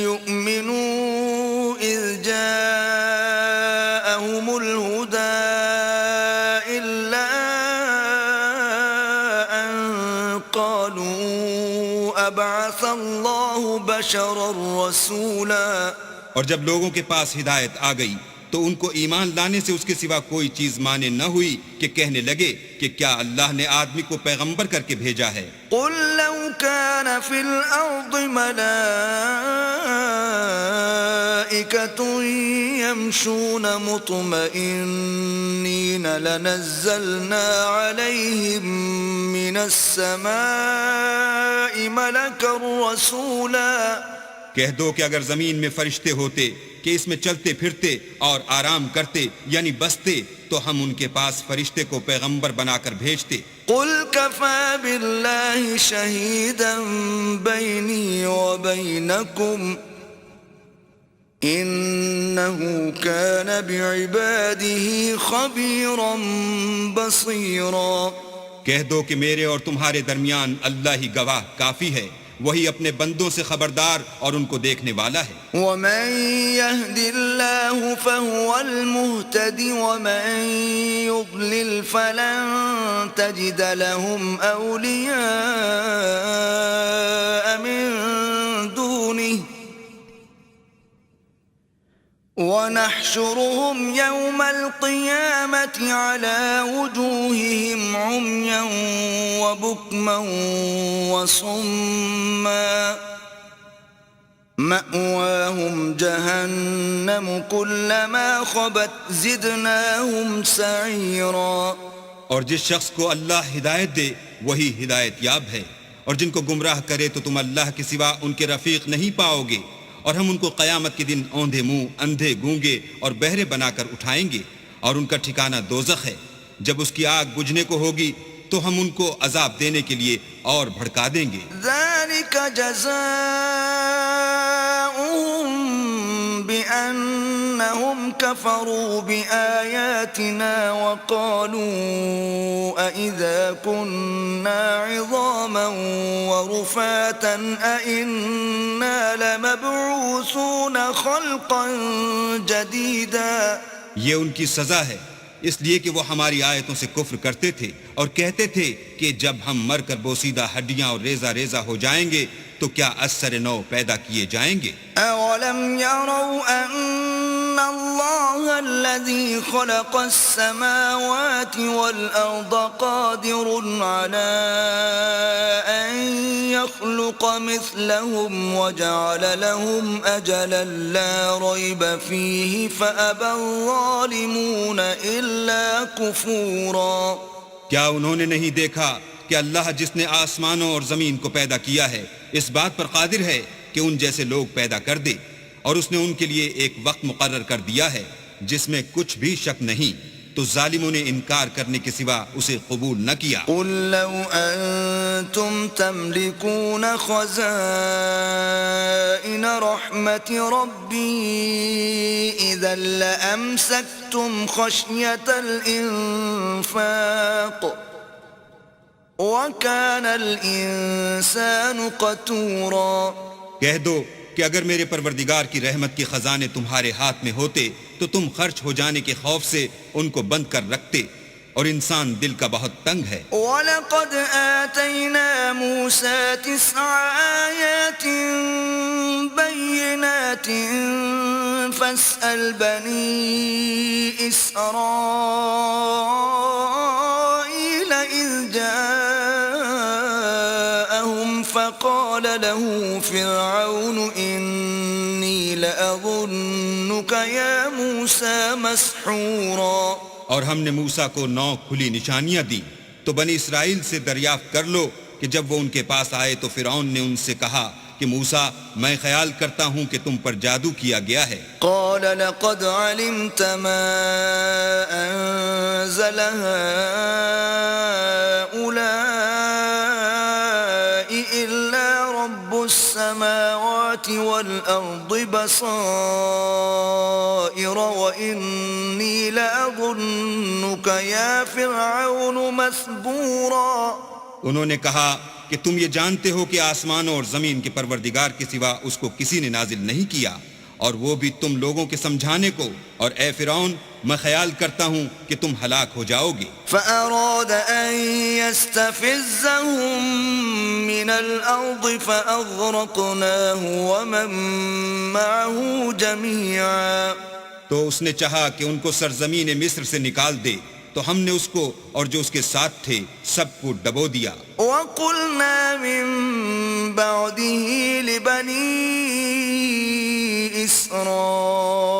يُؤْمِنُوا إِذْ جَاءَهُمُ الْهُدَىٰ إِلَّا أَن قَالُوا أَبْعَثَ اللَّهُ بَشَرًا رَّسُولًا۔ اور جب لوگوں کے پاس ہدایت آ گئی تو ان کو ایمان لانے سے اس کے سوا کوئی چیز مانے نہ ہوئی کہ کہنے لگے کہ کیا اللہ نے آدمی کو پیغمبر کر کے بھیجا ہے۔ قُل لَّوْ كَانَ فِي الْأَرْضِ مَلَائِكَةٌ يَمْشُونَ مُطْمَئِنِّينَ لَنَزَّلْنَا عَلَيْهِم مِّنَ السَّمَاءِ مَلَكًا رَّسُولًا۔ کہہ دو کہ اگر زمین میں فرشتے ہوتے کہ اس میں چلتے پھرتے اور آرام کرتے یعنی بستے تو ہم ان کے پاس فرشتے کو پیغمبر بنا کر بھیجتے۔ قُلْ كَفَىٰ بِاللَّهِ شَهِيدًا بَيْنِي وَبَيْنَكُمْ إِنَّهُ كَانَ بِعِبَادِهِ خَبِيرًا بَصِيرًا۔ کہہ دو کہ میرے اور تمہارے درمیان اللہ ہی گواہ کافی ہے، وہی اپنے بندوں سے خبردار اور ان کو دیکھنے والا ہے. ومن يهد الله فهو المهتد ومن يضلل فلن تجد لهم أولياء من دونه ونحشرهم يوم القيامة على وجوههم عميا وبكما وصما مأواهم جهنم كلما خبت زدناهم سعيرا. اور جس شخص کو اللہ ہدایت دے وہی ہدایت یاب ہے، اور جن کو گمراہ کرے تو تم اللہ کے سوا ان کے رفیق نہیں پاؤ گے. اور ہم ان کو قیامت کے دن اوندھے منہ، اندھے گونگے اور بہرے بنا کر اٹھائیں گے، اور ان کا ٹھکانہ دوزخ ہے. جب اس کی آگ بجھنے کو ہوگی تو ہم ان کو عذاب دینے کے لیے اور بھڑکا دیں گے. ذلك جزاؤهم بأنهم كفروا بآياتنا وقالوا أإذا كنا عظاما ورفاتا أإنا لمبعوثون خلقا جديدا. یہ ان کی سزا ہے اس لیے کہ وہ ہماری آیتوں سے کفر کرتے تھے اور کہتے تھے کہ جب ہم مر کر بوسیدہ ہڈیاں اور ریزہ ریزہ ہو جائیں گے تو کیا اثر نو پیدا کیے جائیں گے. اولم يروا ان الله الذي خلق السماوات والارض قادر على ان يخلق مثلهم وجعل لهم اجلا لا ريب فيه فابى الظالمون الا كفورا. کیا انہوں نے نہیں دیکھا کہ اللہ جس نے آسمانوں اور زمین کو پیدا کیا ہے اس بات پر قادر ہے کہ ان جیسے لوگ پیدا کر دے، اور اس نے ان کے لیے ایک وقت مقرر کر دیا ہے جس میں کچھ بھی شک نہیں، تو ظالموں نے انکار کرنے کے سوا اسے قبول نہ کیا. قل لو انتم تملكون خزائن رحمت ربی اذا لامسکتم خشیة الانفاق وَكَانَ الْإِنسَانُ قَتُورًا. کہہ دو کہ اگر میرے پروردگار کی رحمت کے خزانے تمہارے ہاتھ میں ہوتے تو تم خرچ ہو جانے کے خوف سے ان کو بند کر رکھتے، اور انسان دل کا بہت تنگ ہے. وَلَقَدْ آتَيْنَا مُوسَى 9 آيَاتٍ بَيِّنَاتٍ فَاسْأَلْ بَنِي إِسْرَائِيلَ إِذْ جَاءَهُمْ فَقَالَ لَهُ فِرْعَوْنُ إِنِّي لَأَظُنُّكَ يَا مُوسَى مَسْحُورًا. اور ہم نے موسیٰ کو 9 کھلی نشانیاں دی، تو بنی اسرائیل سے دریافت کر لو کہ جب وہ ان کے پاس آئے تو فرعون نے ان سے کہا کہ موسیٰ میں خیال کرتا ہوں کہ تم پر جادو کیا گیا ہے. قال لقد علمت ما انزل هؤلاء الا رب السماوات والارض بصائر واني لاظنك يا فرعون مثبورا. انہوں نے کہا کہ تم یہ جانتے ہو کہ آسمانوں اور زمین کے پروردگار کے سوا اس کو کسی نے نازل نہیں کیا، اور وہ بھی تم لوگوں کے سمجھانے کو، اور اے فرعون میں خیال کرتا ہوں کہ تم ہلاک ہو جاؤ گے. فأراد أن يستفزهم من الأرض فأغرقناه ومن معه جميعا. تو اس نے چاہا کہ ان کو سرزمین مصر سے نکال دے، تو ہم نے اس کو اور جو اس کے ساتھ تھے سب کو ڈبو دیا. وَقُلْنَا مِن بَعْدِهِ لِبَنِي إِسْرَائِيلَ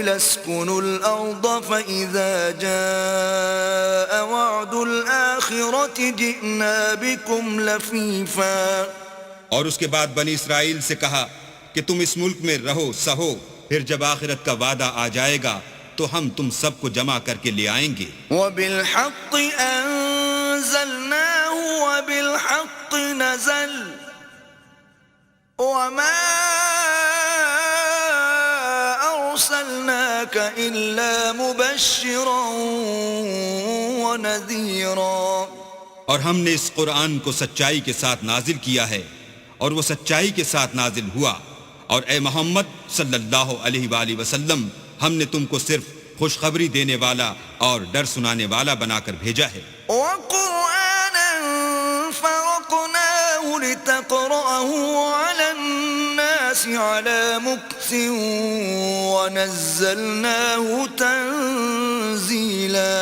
اسْكُنُوا الْأَرْضَ فَإِذَا جَاءَ وَعْدُ الْآخِرَةِ جِئْنَا بِكُمْ لَفِيفًا. اور اس کے بعد بنی اسرائیل سے کہا کہ تم اس ملک میں رہو سہو، پھر جب آخرت کا وعدہ آ جائے گا تو ہم تم سب کو جمع کر کے لے آئیں گے. وَبِالْحَقِّ أَنزَلْنَاهُ وَبِالْحَقِّ نَزَلَ وَمَا أَرْسَلْنَاكَ إِلَّا مُبَشِّرًا وَنَذِيرًا. اور ہم نے اس قرآن کو سچائی کے ساتھ نازل کیا ہے، اور وہ سچائی کے ساتھ نازل ہوا. اور اے محمد صلی اللہ علیہ وآلہ وسلم، ہم نے تم کو صرف خوشخبری دینے والا اور ڈر سنانے والا بنا کر بھیجا ہے. وقرآنا فرقناه لتقرأه على الناس على مكث ونزلناه تنزيلا.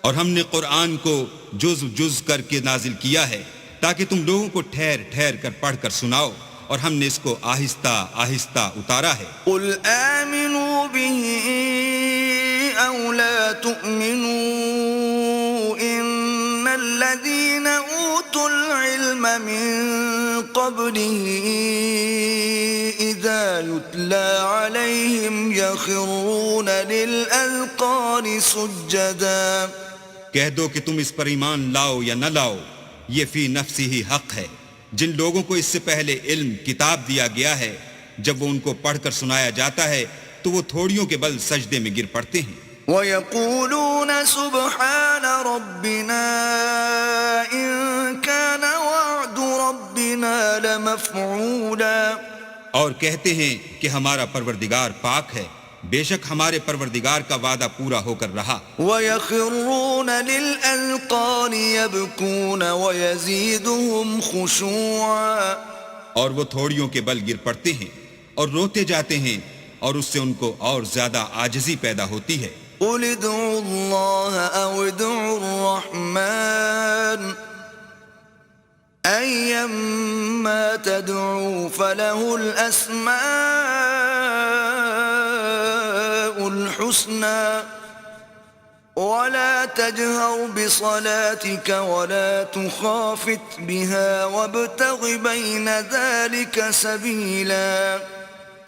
اور ہم نے قرآن کو جز جز کر کے نازل کیا ہے تاکہ تم لوگوں کو ٹھہر ٹھہر کر پڑھ کر سناؤ، اور ہم نے اس کو آہستہ آہستہ اتارا ہے. قل آمنوا به أو لا تؤمنوا إن الذين أوتوا العلم من قبله إذا يتلى عليهم يخرون للأذقان سجدا. کہہ دو کہ تم اس پر ایمان لاؤ یا نہ لاؤ، یہ فی نفسی ہی حق ہے. جن لوگوں کو اس سے پہلے علم کتاب دیا گیا ہے، جب وہ ان کو پڑھ کر سنایا جاتا ہے تو وہ تھوڑیوں کے بل سجدے میں گر پڑتے ہیں. وَيَقُولُونَ سُبْحَانَ رَبِّنَا إِن كَانَ وَعْدُ رَبِّنَا لَمَفْعُولًا. اور کہتے ہیں کہ ہمارا پروردگار پاک ہے، بے شک ہمارے پروردگار کا وعدہ پورا ہو کر رہا. وَيَخِرُّونَ لِلْأَذْقَانِ يَبْكُونَ وَيَزِيدُهُمْ خُشُوعًا. اور وہ تھوڑیوں کے بل گر پڑتے ہیں اور روتے جاتے ہیں، اور اس سے ان کو اور زیادہ عاجزی پیدا ہوتی ہے. قُلِ ادْعُوا اللَّهَ أَوِ ادْعُوا الرَّحْمَنَ أَيَّمَّا تَدْعُوا فَلَهُ الْأَسْمَاءُ الْحُسْنَى وَلَا تَجْهَرْ بِصَلَاتِكَ وَلَا تُخَافِتْ بِهَا وَابْتَغِ بَيْنَ ذَلِكَ سَبِيلًا.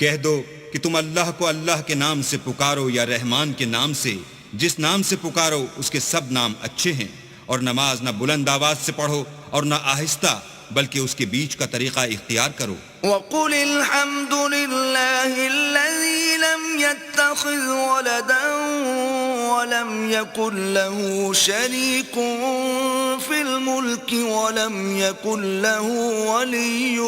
کہہ دو کہ تم اللہ کو اللہ کے نام سے پکارو یا رحمان کے نام سے، جس نام سے پکارو اس کے سب نام اچھے ہیں، اور نماز نہ بلند آواز سے پڑھو اور نہ آہستہ، بلکہ اس کے بیچ کا طریقہ اختیار کرو. وَقُلِ الْحَمْدُ لِلَّهِ الَّذِي لَمْ يَتَّخِذْ وَلَدًا وَلَمْ يَكُنْ لَهُ شَرِيكٌ فِي الْمُلْكِ وَلَمْ يَكُنْ لَهُ وَلِيٌّ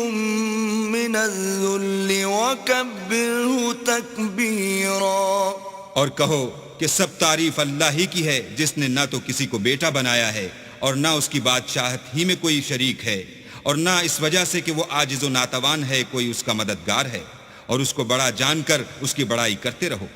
مِّنَ الذُّلِّ وَكَبِّرْهُ تَكْبِيرًا. اور کہو کہ سب تعریف اللہ ہی کی ہے، جس نے نہ تو کسی کو بیٹا بنایا ہے اور نہ اس کی بادشاہت ہی میں کوئی شریک ہے، اور نہ اس وجہ سے کہ وہ عاجز و ناتوان ہے کوئی اس کا مددگار ہے، اور اس کو بڑا جان کر اس کی بڑائی کرتے رہو.